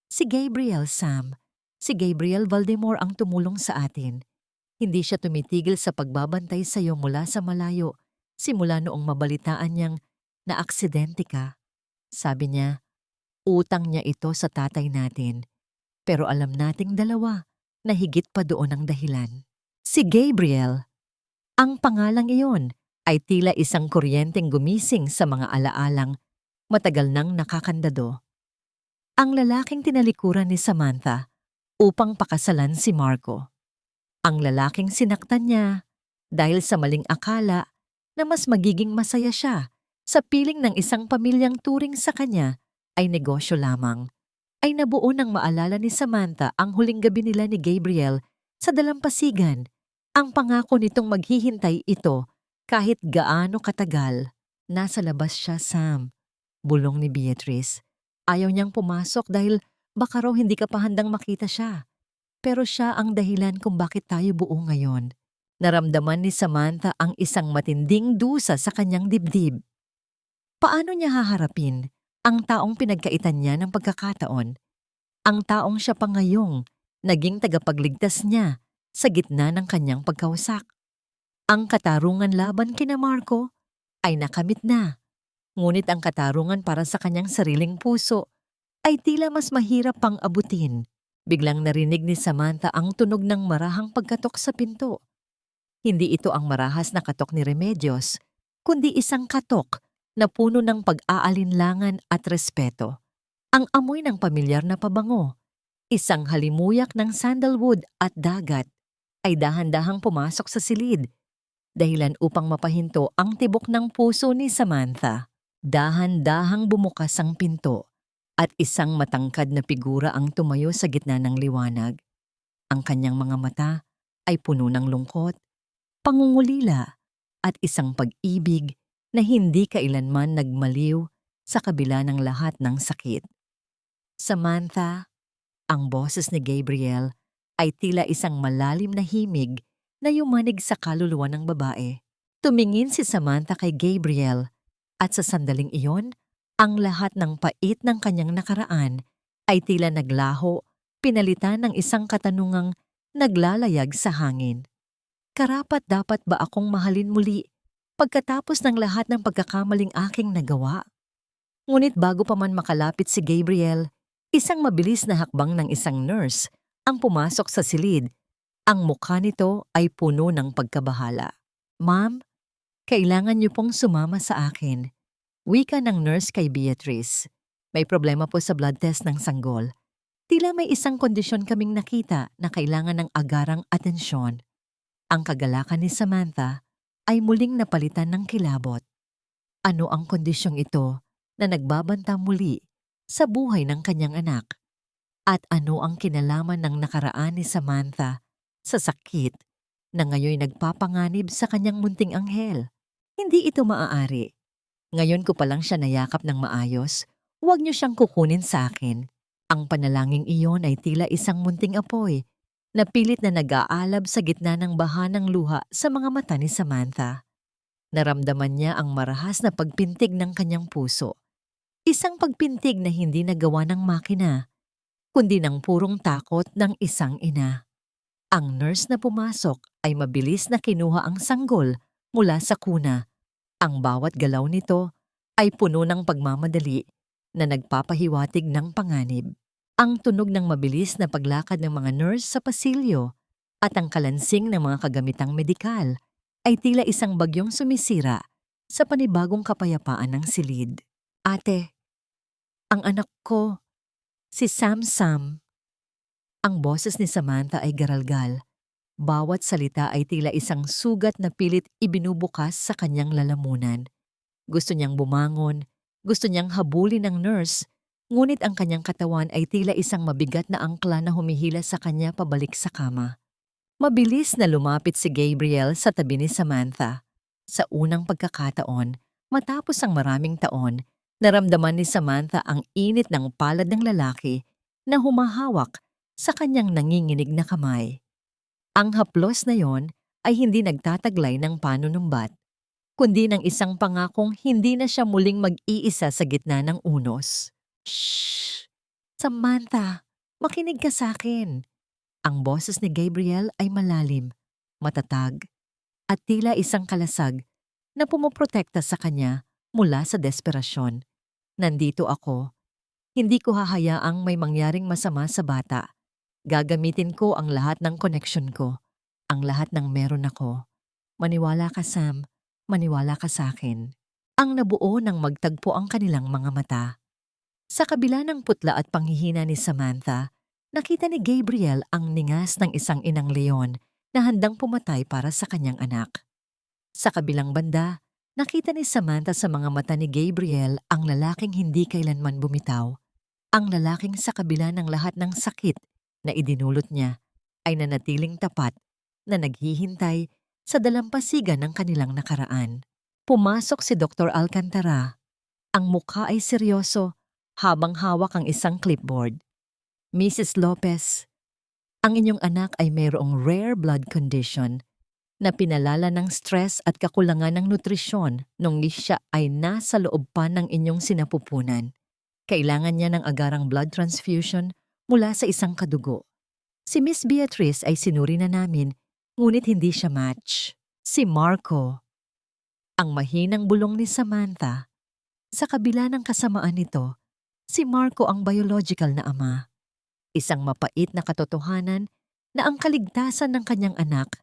Si Gabriel, Sam. Si Gabriel Valdemor ang tumulong sa atin. Hindi siya tumitigil sa pagbabantay sa iyo mula sa malayo, simula noong mabalitaan niyang naaksidente ka. Sabi niya, utang niya ito sa tatay natin. Pero alam nating dalawa na higit pa doon ang dahilan. Si Gabriel, ang pangalang iyon ay tila isang kuryenteng gumising sa mga alaalang matagal nang nakakandado. Ang lalaking tinalikuran ni Samantha upang pakasalan si Marco. Ang lalaking sinaktan niya dahil sa maling akala na mas magiging masaya siya sa piling ng isang pamilyang turing sa kanya ay negosyo lamang. Ay nabuo nang maalala ni Samantha ang huling gabi nila ni Gabriel sa dalampasigan. Ang pangako nitong maghihintay ito kahit gaano katagal. Nasa labas siya, Sam. Bulong ni Beatrice. Ayaw niyang pumasok dahil baka raw hindi ka pa handang makita siya. Pero siya ang dahilan kung bakit tayo buo ngayon. Naramdaman ni Samantha ang isang matinding dusa sa kanyang dibdib. Paano niya haharapin ang taong pinagkaitan niya ng pagkakataon? Ang taong siya pa ngayong naging tagapagligtas niya sa gitna ng kanyang pagkawasak. Ang katarungan laban kina Marco ay nakamit na. Ngunit ang katarungan para sa kanyang sariling puso ay tila mas mahirap pang abutin. Biglang narinig ni Samantha ang tunog ng marahang pagkatok sa pinto. Hindi ito ang marahas na katok ni Remedios, kundi isang katok na puno ng pag-aalinlangan at respeto. Ang amoy ng pamilyar na pabango, isang halimuyak ng sandalwood at dagat, ay dahan-dahang pumasok sa silid, dahilan upang mapahinto ang tibok ng puso ni Samantha. Dahan-dahang bumukas ang pinto at isang matangkad na figura ang tumayo sa gitna ng liwanag. Ang kanyang mga mata ay puno ng lungkot, pangungulila at isang pag-ibig na hindi kailanman nagmaliw sa kabila ng lahat ng sakit. Samantha, ang boses ni Gabriel ay tila isang malalim na himig na yumanig sa kaluluwa ng babae. Tumingin si Samantha kay Gabriel at sa sandaling iyon, ang lahat ng pait ng kanyang nakaraan ay tila naglaho, pinalitan ng isang katanungang naglalayag sa hangin. Karapat dapat ba akong mahalin muli pagkatapos ng lahat ng pagkakamaling aking nagawa? Ngunit bago pa man makalapit si Gabriel, isang mabilis na hakbang ng isang nurse ang pumasok sa silid. Ang mukha nito ay puno ng pagkabahala. Ma'am, kailangan niyo pong sumama sa akin. Wika ng nurse kay Beatrice. May problema po sa blood test ng sanggol. Tila may isang kondisyon kaming nakita na kailangan ng agarang atensyon. Ang kagalakan ni Samantha ay muling napalitan ng kilabot. Ano ang kondisyong ito na nagbabanta muli sa buhay ng kanyang anak? At ano ang kinalaman ng nakaraan ni Samantha sa sakit na ngayon nagpapanganib sa kanyang munting anghel? Hindi ito maaari. Ngayon ko palang siya nayakap ng maayos, huwag niyo siyang kukunin sa akin. Ang panalangin iyon ay tila isang munting apoy na pilit na nag-aalab sa gitna ng baha ng luha sa mga mata ni Samantha. Naramdaman niya ang marahas na pagpintig ng kanyang puso. Isang pagpintig na hindi nagawa ng makina, kundi ng purong takot ng isang ina. Ang nurse na pumasok ay mabilis na kinuha ang sanggol mula sa kuna. Ang bawat galaw nito ay puno ng pagmamadali na nagpapahiwatig ng panganib. Ang tunog ng mabilis na paglakad ng mga nurse sa pasilyo at ang kalansing ng mga kagamitang medikal ay tila isang bagyong sumisira sa panibagong kapayapaan ng silid. Ate, ang anak ko, si Sam. Ang boses ni Samantha ay garalgal. Bawat salita ay tila isang sugat na pilit ibinubukas sa kanyang lalamunan. Gusto niyang bumangon, gusto niyang habulin ng nurse, ngunit ang kanyang katawan ay tila isang mabigat na angkla na humihila sa kanya pabalik sa kama. Mabilis na lumapit si Gabriel sa tabi ni Samantha. Sa unang pagkakataon, matapos ang maraming taon, naramdaman ni Samantha ang init ng palad ng lalaki na humahawak sa kanyang nanginginig na kamay. Ang haplos na yon ay hindi nagtataglay ng panunumbat, kundi ng isang pangakong hindi na siya muling mag-iisa sa gitna ng unos. Shh! Samantha, makinig ka sa akin. Ang boses ni Gabriel ay malalim, matatag, at tila isang kalasag na pumoprotekta sa kanya mula sa desperasyon. Nandito ako. Hindi ko hahayaang may mangyaring masama sa bata. Gagamitin ko ang lahat ng koneksyon ko, ang lahat ng meron ako. Maniwala ka, Sam. Maniwala ka sa akin. Ang nabuo nang magtagpo ang kanilang mga mata. Sa kabila ng putla at panghihina ni Samantha, nakita ni Gabriel ang ningas ng isang inang leon na handang pumatay para sa kanyang anak. Sa kabilang banda, nakita ni Samantha sa mga mata ni Gabriel ang lalaking hindi kailanman bumitaw. Ang lalaking sa kabila ng lahat ng sakit na idinulot niya ay nanatiling tapat na naghihintay sa dalampasigan ng kanilang nakaraan. Pumasok si Dr. Alcantara. Ang mukha ay seryoso habang hawak ang isang clipboard. Mrs. Lopez, ang inyong anak ay mayroong rare blood condition na pinalala ng stress at kakulangan ng nutrisyon nung siya ay nasa loob pa ng inyong sinapupunan. Kailangan niya ng agarang blood transfusion mula sa isang kadugo. Si Miss Beatrice ay sinuri na namin, ngunit hindi siya match. Si Marco, ang mahinang bulong ni Samantha. Sa kabila ng kasamaan nito, si Marco ang biological na ama. Isang mapait na katotohanan na ang kaligtasan ng kanyang anak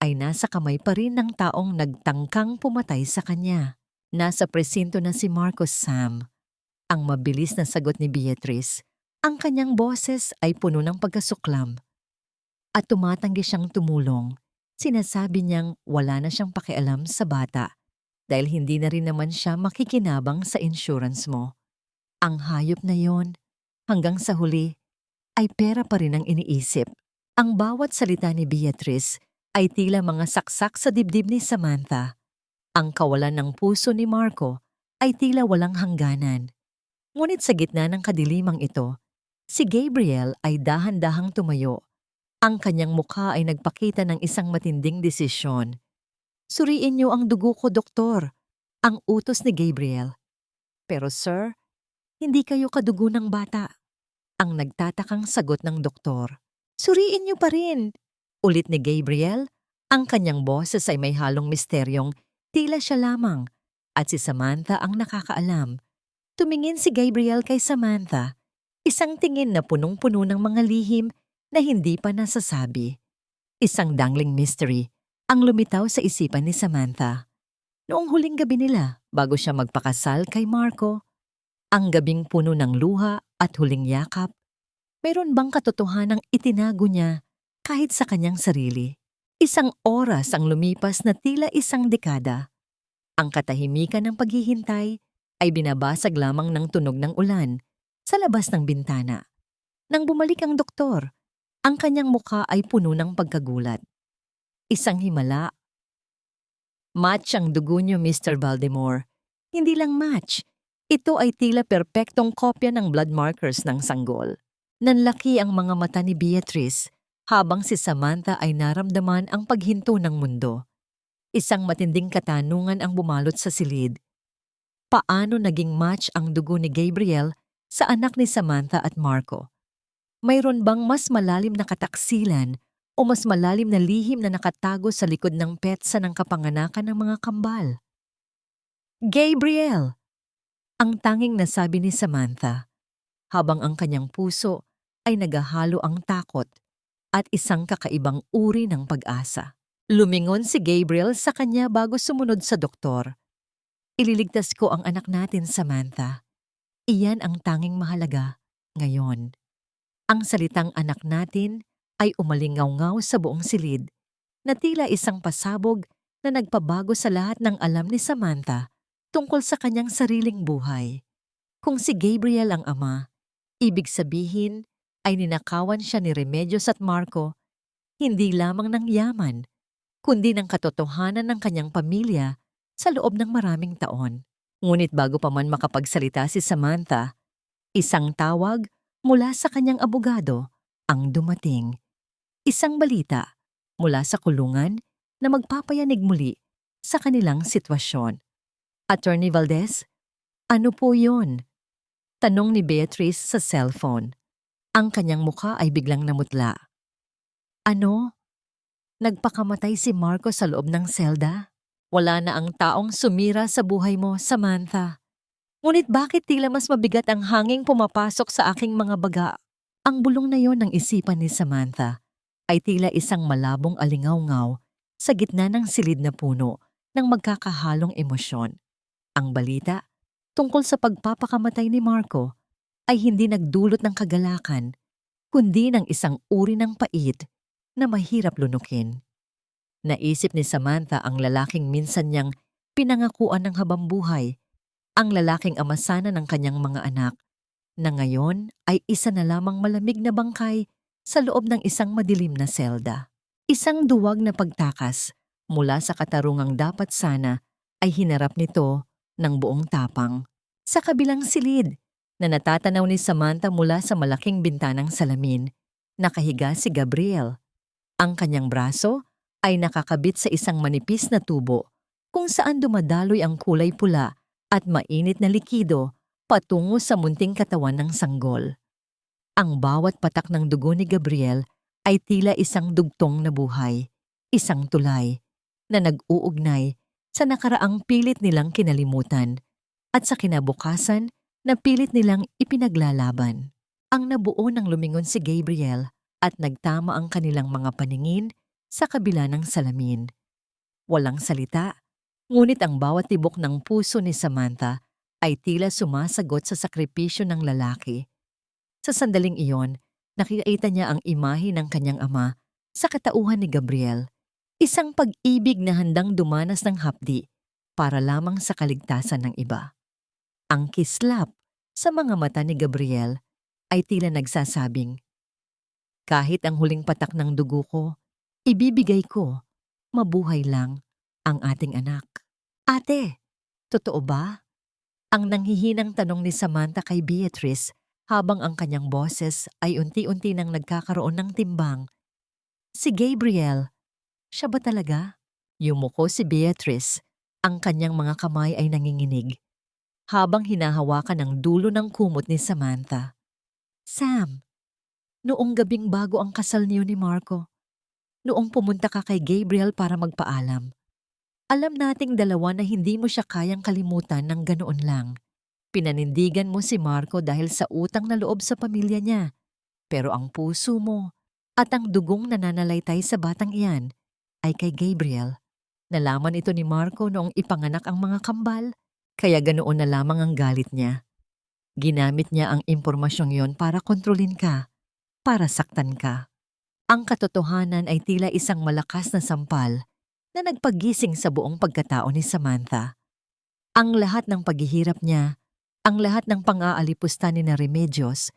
ay nasa kamay pa rin ng taong nagtangkang pumatay sa kanya. Nasa presinto na si Marcos, Sam. Ang mabilis na sagot ni Beatrice. Ang kanyang boses ay puno ng pagkasuklam. At tumatanggi siyang tumulong. Sinasabi niyang wala na siyang pakialam sa bata dahil hindi na rin naman siya makikinabang sa insurance mo. Ang hayop na yon, hanggang sa huli, ay pera pa rin ang iniisip. Ang bawat salita ni Beatrice ay tila mga saksak sa dibdib ni Samantha. Ang kawalan ng puso ni Marco ay tila walang hangganan. Ngunit sa gitna ng kadilimang ito, si Gabriel ay dahan-dahang tumayo. Ang kanyang mukha ay nagpakita ng isang matinding desisyon. Suriin niyo ang dugo ko, doktor. Ang utos ni Gabriel. Pero sir, hindi kayo kadugo ng bata. Ang nagtatakang sagot ng doktor. Suriin niyo pa rin. Ulit ni Gabriel, ang kanyang boses ay may halong misteryong tila siya lamang at si Samantha ang nakakaalam. Tumingin si Gabriel kay Samantha, isang tingin na punong-puno ng mga lihim na hindi pa nasasabi. Isang dangling mystery ang lumitaw sa isipan ni Samantha. Noong huling gabi nila bago siya magpakasal kay Marco, ang gabing puno ng luha at huling yakap, mayroon bang katotohanang itinago niya kahit sa kanyang sarili? Isang oras ang lumipas na tila isang dekada. Ang katahimikan ng paghihintay ay binabasag lamang ng tunog ng ulan sa labas ng bintana. Nang bumalik ang doktor, ang kanyang mukha ay puno ng pagkagulat. Isang himala. Match ang dugo niyo, Mr. Baltimore. Hindi lang match. Ito ay tila perpektong kopya ng blood markers ng sanggol. Nanlaki ang mga mata ni Beatrice habang si Samantha ay naramdaman ang paghinto ng mundo. Isang matinding katanungan ang bumalot sa silid. Paano naging match ang dugo ni Gabriel sa anak ni Samantha at Marco? Mayroon bang mas malalim na kataksilan o mas malalim na lihim na nakatago sa likod ng petsa ng kapanganakan ng mga kambal? Gabriel! Ang tanging nasabi ni Samantha, habang ang kanyang puso ay nagahalo ang takot at isang kakaibang uri ng pag-asa. Lumingon si Gabriel sa kanya bago sumunod sa doktor. Ililigtas ko ang anak natin, Samantha. Iyan ang tanging mahalaga ngayon. Ang salitang anak natin ay umalingaw-ngaw sa buong silid na tila isang pasabog na nagpabago sa lahat ng alam ni Samantha tungkol sa kanyang sariling buhay. Kung si Gabriel ang ama, ibig sabihin ay ninakawan siya ni Remedios at Marco hindi lamang ng yaman, kundi ng katotohanan ng kanyang pamilya sa loob ng maraming taon. Ngunit bago pa man makapagsalita si Samantha, isang tawag mula sa kanyang abogado ang dumating. Isang balita mula sa kulungan na magpapayanig muli sa kanilang sitwasyon. Attorney Valdez, ano po yun? Tanong ni Beatrice sa cellphone. Ang kanyang mukha ay biglang namutla. Ano? Nagpakamatay si Marco sa loob ng selda? Wala na ang taong sumira sa buhay mo, Samantha. Ngunit bakit tila mas mabigat ang hanging pumapasok sa aking mga baga? Ang bulong na yon ng isipan ni Samantha ay tila isang malabong alingaw-ngaw sa gitna ng silid na puno ng magkakahalong emosyon. Ang balita tungkol sa pagpapakamatay ni Marco ay hindi nagdulot ng kagalakan, kundi ng isang uri ng pait na mahirap lunukin. Naisip ni Samantha ang lalaking minsan niyang pinangakuan ng habambuhay, ang lalaking ama sana ng kanyang mga anak, na ngayon ay isa na lamang malamig na bangkay sa loob ng isang madilim na selda. Isang duwag na pagtakas mula sa katarungang dapat sana ay hinarap nito ng buong tapang. Sa kabilang silid na natatanaw ni Samantha mula sa malaking bintanang salamin, nakahiga si Gabriel. Ang kanyang braso ay nakakabit sa isang manipis na tubo kung saan dumadaloy ang kulay pula at mainit na likido patungo sa munting katawan ng sanggol. Ang bawat patak ng dugo ni Gabriel ay tila isang dugtong na buhay, isang tulay na nag-uugnay sa nakaraang pilit nilang kinalimutan at sa kinabukasan na pilit nilang ipinaglalaban. Ang nabuo nang lumingon si Gabriel at nagtama ang kanilang mga paningin sa kabila ng salamin. Walang salita, ngunit ang bawat tibok ng puso ni Samantha ay tila sumasagot sa sakripisyo ng lalaki. Sa sandaling iyon, nakikita niya ang imahe ng kanyang ama sa katauhan ni Gabriel, isang pag-ibig na handang dumanas ng hapdi para lamang sa kaligtasan ng iba. Ang kislap sa mga mata ni Gabriel ay tila nagsasabing, kahit ang huling patak ng dugo ko, ibibigay ko, mabuhay lang ang ating anak. Ate, totoo ba? Ang nanghihinang tanong ni Samantha kay Beatrice habang ang kanyang boses ay unti-unti nang nagkakaroon ng timbang. Si Gabriel, siya ba talaga? Yumuko si Beatrice, ang kanyang mga kamay ay nanginginig habang hinahawakan ang dulo ng kumot ni Samantha. Sam, noong gabing bago ang kasal niyo ni Marco, noong pumunta ka kay Gabriel para magpaalam, alam nating dalawa na hindi mo siya kayang kalimutan ng ganoon lang. Pinanindigan mo si Marco dahil sa utang na loob sa pamilya niya. Pero ang puso mo at ang dugong nananalaytay sa batang iyan ay kay Gabriel. Nalaman ito ni Marco noong ipanganak ang mga kambal, kaya ganoon na lamang ang galit niya. Ginamit niya ang impormasyong yon para kontrolin ka, para saktan ka. Ang katotohanan ay tila isang malakas na sampal na nagpagising sa buong pagkatao ni Samantha. Ang lahat ng paghihirap niya, ang lahat ng pang-aalipusta ni na Remedios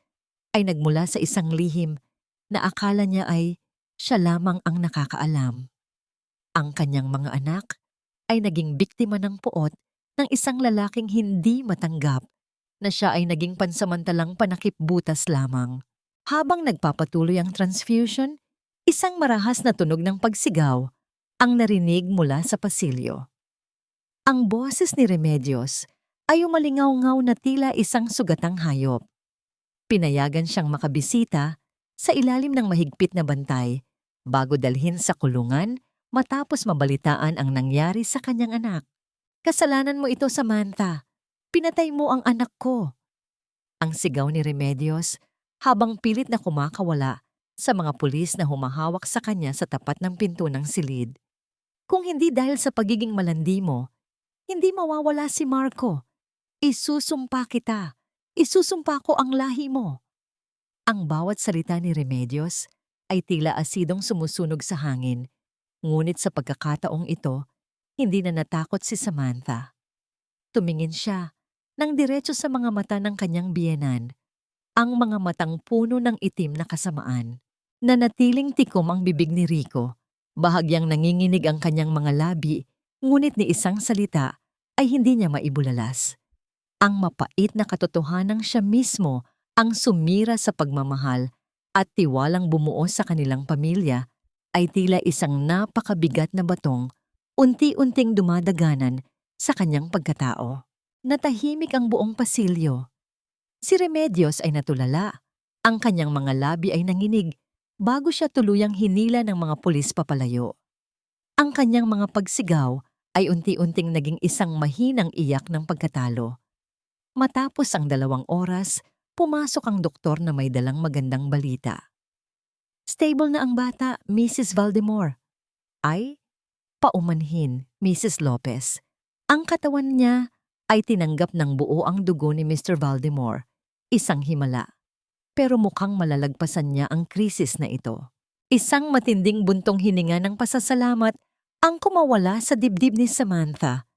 ay nagmula sa isang lihim na akala niya ay siya lamang ang nakakaalam. Ang kanyang mga anak ay naging biktima ng puot ng isang lalaking hindi matanggap na siya ay naging pansamantalang panakip-butas lamang. Habang nagpapatuloy ang transfusion, isang marahas na tunog ng pagsigaw ang narinig mula sa pasilyo. Ang boses ni Remedios ay umalingaw-ngaw na tila isang sugatang hayop. Pinayagan siyang makabisita sa ilalim ng mahigpit na bantay bago dalhin sa kulungan matapos mabalitaan ang nangyari sa kanyang anak. "Kasalanan mo ito, Samantha. Pinatay mo ang anak ko." Ang sigaw ni Remedios habang pilit na kumakawala sa mga pulis na humahawak sa kanya sa tapat ng pinto ng silid. "Kung hindi dahil sa pagiging malandi mo, hindi mawawala si Marco. Isusumpa kita. Isusumpa ko ang lahi mo." Ang bawat salita ni Remedios ay tila asidong sumusunog sa hangin, ngunit sa pagkakataong ito, hindi na natakot si Samantha. Tumingin siya nang diretso sa mga mata ng kanyang biyenan, ang mga matang puno ng itim na kasamaan. Nanatiling tikom ang bibig ni Rico, bahagyang nanginginig ang kanyang mga labi, ngunit ni isang salita ay hindi niya maibulalas. Ang mapait na katotohanang siya mismo ang sumira sa pagmamahal at tiwalang bumuo sa kanilang pamilya ay tila isang napakabigat na batong unti-unting dumadaganan sa kanyang pagkatao. Natahimik ang buong pasilyo. Si Remedios ay natulala. Ang kanyang mga labi ay nanginig bago siya tuluyang hinila ng mga pulis papalayo. Ang kanyang mga pagsigaw ay unti-unting naging isang mahinang iyak ng pagkatalo. Matapos ang 2 oras, pumasok ang doktor na may dalang magandang balita. "Stable na ang bata, Mrs. Valdemore." "Ay, paumanhin, Mrs. Lopez. Ang katawan niya ay tinanggap ng buo ang dugo ni Mr. Valdemore, isang himala. Pero mukhang malalagpasan niya ang krisis na ito." Isang matinding buntong hininga ng pasasalamat ang kumawala sa dibdib ni Samantha.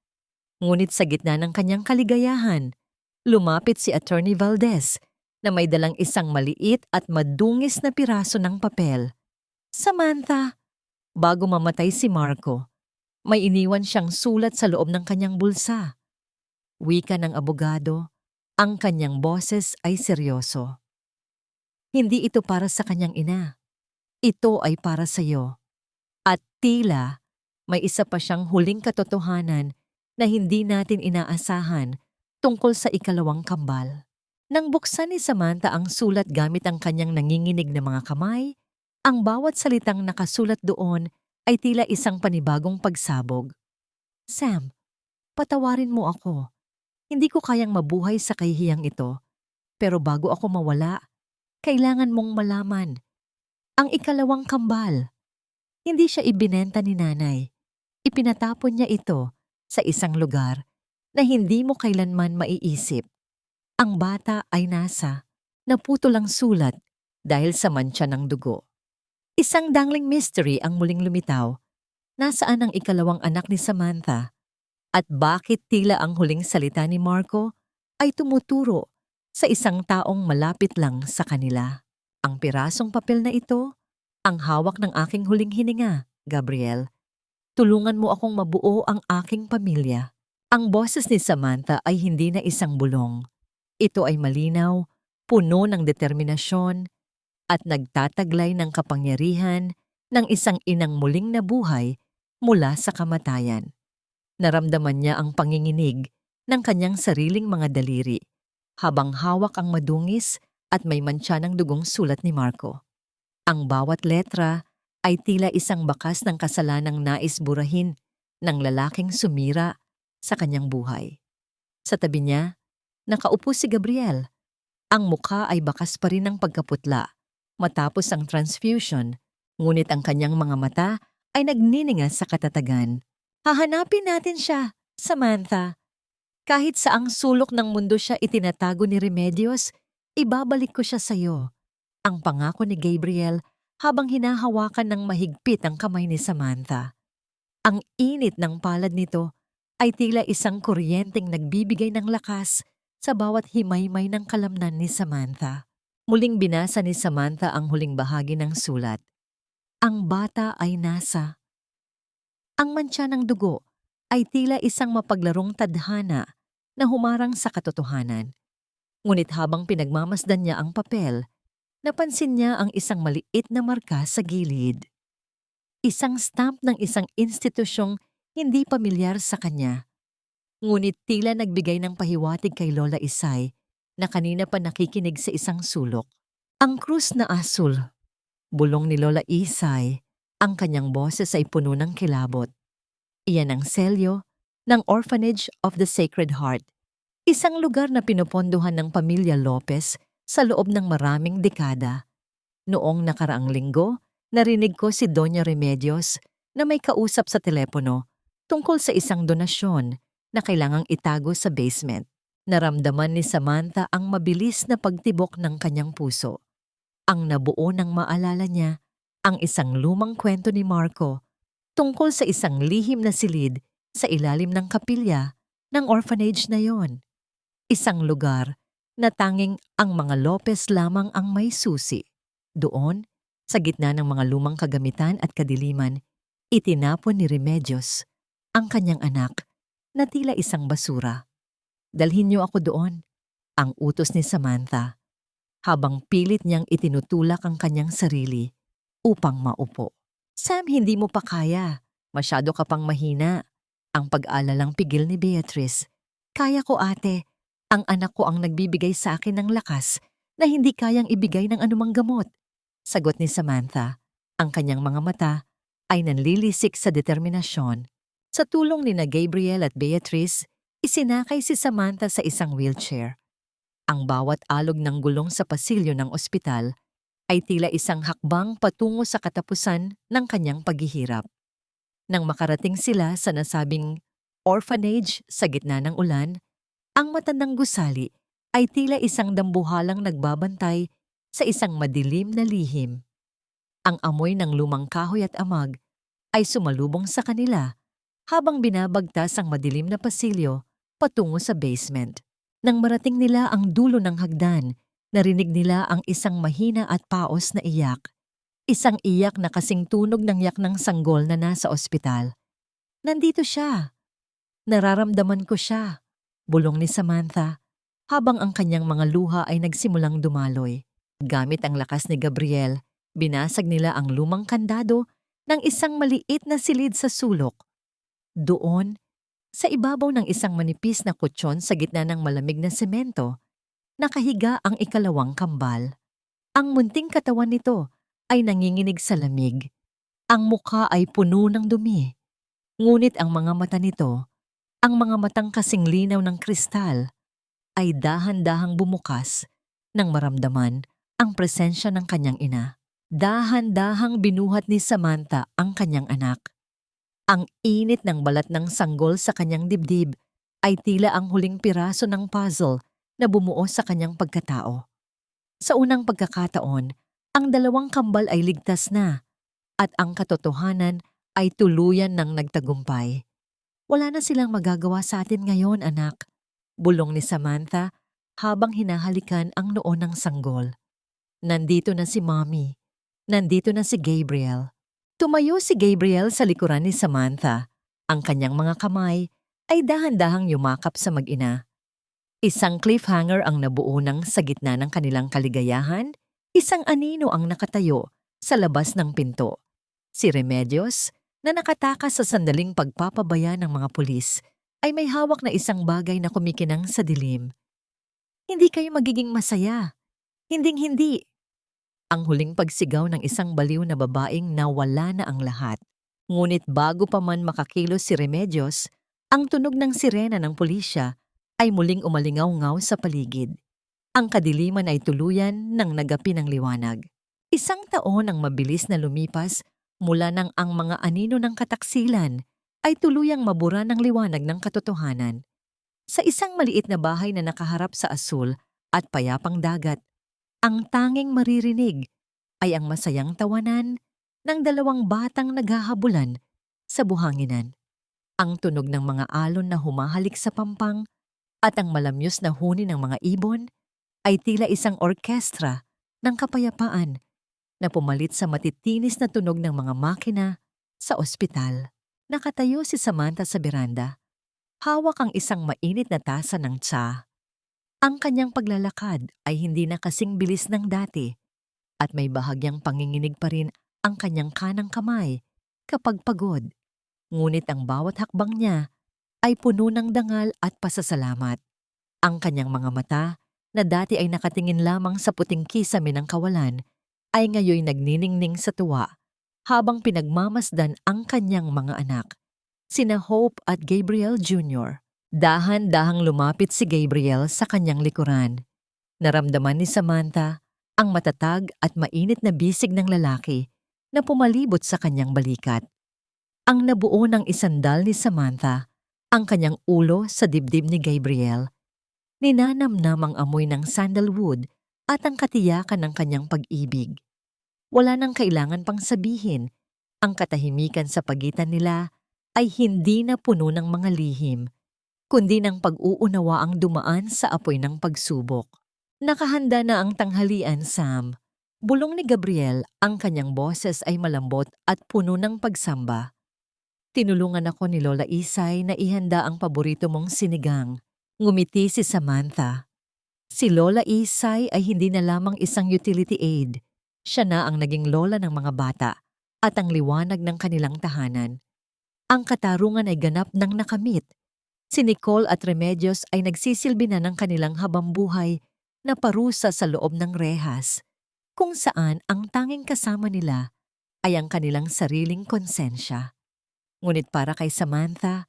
Ngunit sa gitna ng kanyang kaligayahan, lumapit si Attorney Valdez na may dalang isang maliit at madungis na piraso ng papel. "Samantha, bago mamatay si Marco, may iniwan siyang sulat sa loob ng kanyang bulsa." Wika ng abogado, ang kanyang boses ay seryoso. "Hindi ito para sa kanyang ina. Ito ay para sa iyo." At tila may isa pa siyang huling katotohanan na hindi natin inaasahan tungkol sa ikalawang kambal. Nang buksan ni Samantha ang sulat gamit ang kanyang nanginginig na mga kamay, ang bawat salitang nakasulat doon ay tila isang panibagong pagsabog. "Sam, patawarin mo ako. Hindi ko kayang mabuhay sa kahihiyang ito. Pero bago ako mawala, kailangan mong malaman. Ang ikalawang kambal. Hindi siya ibinenta ni nanay. Ipinatapon niya ito sa isang lugar na hindi mo kailanman maiisip. Ang bata ay nasa, naputol ang sulat dahil sa mantsa ng dugo." Isang dangling mystery ang muling lumitaw. Nasaan ang ikalawang anak ni Samantha? At bakit tila ang huling salita ni Marco ay tumuturo sa isang taong malapit lang sa kanila? Ang pirasong papel na ito, ang hawak ng aking huling hininga, Gabriel. Tulungan mo akong mabuo ang aking pamilya. Ang boses ni Samantha ay hindi na isang bulong. Ito ay malinaw, puno ng determinasyon, at nagtataglay ng kapangyarihan ng isang inang muling nabuhay mula sa kamatayan. Naramdaman niya ang panginginig ng kanyang sariling mga daliri habang hawak ang madungis at may mantsa ng dugong sulat ni Marco. Ang bawat letra ay tila isang bakas ng kasalanang nais burahin ng lalaking sumira sa kanyang buhay. Sa tabi niya, nakaupo si Gabriel. Ang mukha ay bakas pa rin ng pagkaputla matapos ang transfusion, ngunit ang kanyang mga mata ay nagniningas sa katatagan. "Hahanapin natin siya, Samantha. Kahit saang sulok ng mundo siya itinatago ni Remedios, ibabalik ko siya sa iyo." Ang pangako ni Gabriel habang hinahawakan ng mahigpit ang kamay ni Samantha. Ang init ng palad nito ay tila isang kuryenteng nagbibigay ng lakas sa bawat himaymay ng kalamnan ni Samantha. Muling binasa ni Samantha ang huling bahagi ng sulat. Ang bata ay nasa. Ang mantsa ng dugo ay tila isang mapaglarong tadhana na humarang sa katotohanan. Ngunit habang pinagmamasdan niya ang papel, Napansin niya ang isang maliit na marka sa gilid. Isang stamp ng isang institusyong hindi pamilyar sa kanya. Ngunit tila nagbigay ng pahiwatig kay Lola Isay na kanina pa nakikinig sa isang sulok. Ang krus na asul, bulong ni Lola Isay, ang kanyang boses ay puno ng kilabot. Iyan ang selyo ng Orphanage of the Sacred Heart, isang lugar na pinupondohan ng pamilya Lopez sa loob ng maraming dekada. Noong nakaraang linggo, narinig ko si Doña Remedios na may kausap sa telepono tungkol sa isang donasyon na kailangang itago sa basement. Naramdaman ni Samantha ang mabilis na pagtibok ng kanyang puso. Ang nabuo ng maalala niya ang isang lumang kwento ni Marco tungkol sa isang lihim na silid sa ilalim ng kapilya ng orphanage na yon. Isang lugar na tanging ang mga Lopez lamang ang may susi. Doon, sa gitna ng mga lumang kagamitan at kadiliman, itinapon ni Remedios ang kanyang anak na tila isang basura. Dalhin niyo ako doon, ang utos ni Samantha, habang pilit niyang itinutulak ang kanyang sarili upang maupo. Sam, hindi mo pa kaya. Masyado ka pang mahina. Ang pag-alalang pigil ni Beatrice. Kaya ko, ate. Ang anak ko ang nagbibigay sa akin ng lakas na hindi kayang ibigay ng anumang gamot. Sagot ni Samantha. Ang kanyang mga mata ay nanlilisik sa determinasyon. Sa tulong ni na Gabriel at Beatrice, isinakay si Samantha sa isang wheelchair. Ang bawat alog ng gulong sa pasilyo ng ospital ay tila isang hakbang patungo sa katapusan ng kanyang paghihirap. Nang makarating sila sa nasabing orphanage sa gitna ng ulan, ang matandang gusali ay tila isang dambuhalang nagbabantay sa isang madilim na lihim. Ang amoy ng lumang kahoy at amag ay sumalubong sa kanila habang binabagtas ang madilim na pasilyo patungo sa basement. Nang marating nila ang dulo ng hagdan, narinig nila ang isang mahina at paos na iyak. Isang iyak na kasing tunog ng yak ng sanggol na nasa ospital. Nandito siya. Nararamdaman ko siya, bulong ni Samantha, habang ang kanyang mga luha ay nagsimulang dumaloy. Gamit ang lakas ni Gabriel, binasag nila ang lumang kandado ng isang maliit na silid sa sulok. Doon, sa ibabaw ng isang manipis na kutsyon sa gitna ng malamig na semento, nakahiga ang ikalawang kambal. Ang munting katawan nito ay nanginginig sa lamig. Ang mukha ay puno ng dumi. Ngunit ang mga mata nito, ang mga matang kasing linaw ng kristal, ay dahan-dahang bumukas nang maramdaman ang presensya ng kanyang ina. Dahan-dahang binuhat ni Samantha ang kanyang anak. Ang init ng balat ng sanggol sa kanyang dibdib ay tila ang huling piraso ng puzzle na bumuo sa kanyang pagkatao. Sa unang pagkakataon, ang dalawang kambal ay ligtas na at ang katotohanan ay tuluyan ng nagtagumpay. Wala na silang magagawa sa atin ngayon, anak, bulong ni Samantha habang hinahalikan ang noo ng sanggol. Nandito na si Mommy. Nandito na si Gabriel. Tumayo si Gabriel sa likuran ni Samantha. Ang kanyang mga kamay ay dahan-dahang yumakap sa mag-ina. Isang cliffhanger ang nabuo ng sa gitna ng kanilang kaligayahan, isang anino ang nakatayo sa labas ng pinto. Si Remedios, na nakatakas sa sandaling pagpapabaya ng mga pulis, ay may hawak na isang bagay na kumikinang sa dilim. Hindi kayo magiging masaya. Hinding-hindi. Ang huling pagsigaw ng isang baliw na babaeng nawala na ang lahat. Ngunit bago pa man makakilos si Remedios, ang tunog ng sirena ng pulisya ay muling umalingaw-ngaw sa paligid. Ang kadiliman ay tuluyan ng nagapi ng liwanag. Isang taon ang mabilis na lumipas mula nang ang mga anino ng kataksilan ay tuluyang mabura ng liwanag ng katotohanan. Sa isang maliit na bahay na nakaharap sa asul at payapang dagat, ang tanging maririnig ay ang masayang tawanan ng dalawang batang naghahabulan sa buhanginan. Ang tunog ng mga alon na humahalik sa pampang at ang malamyos na huni ng mga ibon ay tila isang orkestra ng kapayapaan na pumalit sa matitinis na tunog ng mga makina sa ospital. Nakatayo si Samantha sa beranda. Hawak ang isang mainit na tasa ng tsa. Ang kanyang paglalakad ay hindi na kasing bilis ng dati. at may bahagyang panginginig pa rin ang kanyang kanang kamay kapag pagod. Ngunit ang bawat hakbang niya ay puno ng dangal at pasasalamat. Ang kanyang mga mata, na dati ay nakatingin lamang sa puting kisame ng kawalan, ay ngayoy nagniningning sa tuwa habang pinagmamasdan ang kanyang mga anak, sina Hope at Gabriel Jr. Dahan-dahang lumapit si Gabriel sa kanyang likuran. Naramdaman ni Samantha ang matatag at mainit na bisig ng lalaki na pumalibot sa kanyang balikat. Ang nabuo ng isandal ni Samantha, ang kanyang ulo sa dibdib ni Gabriel, ninanamnam ang amoy ng sandalwood at ang katiyakan ng kanyang pag-ibig. Wala nang kailangan pang sabihin, ang katahimikan sa pagitan nila ay hindi na puno ng mga lihim, kundi ng pag-uunawa ang dumaan sa apoy ng pagsubok. Nakahanda na ang tanghalian, Sam. Bulong ni Gabriel, ang kanyang boses ay malambot at puno ng pagsamba. Tinulungan ako ni Lola Isay na ihanda ang paborito mong sinigang. Ngumiti si Samantha. Si Lola Isay ay hindi na lamang isang utility aid. Siya na ang naging lola ng mga bata at ang liwanag ng kanilang tahanan. Ang katarungan ay ganap ng nakamit. Si Nicole at Remedios ay nagsisilbi na ng kanilang habambuhay na parusa sa loob ng rehas, kung saan ang tanging kasama nila ay ang kanilang sariling konsensya. Ngunit para kay Samantha,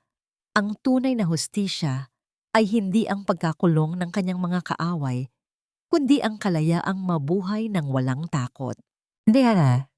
ang tunay na hustisya ay hindi ang pagkakulong ng kanyang mga kaaway, kundi ang kalayaang mabuhay ng walang takot. Diana,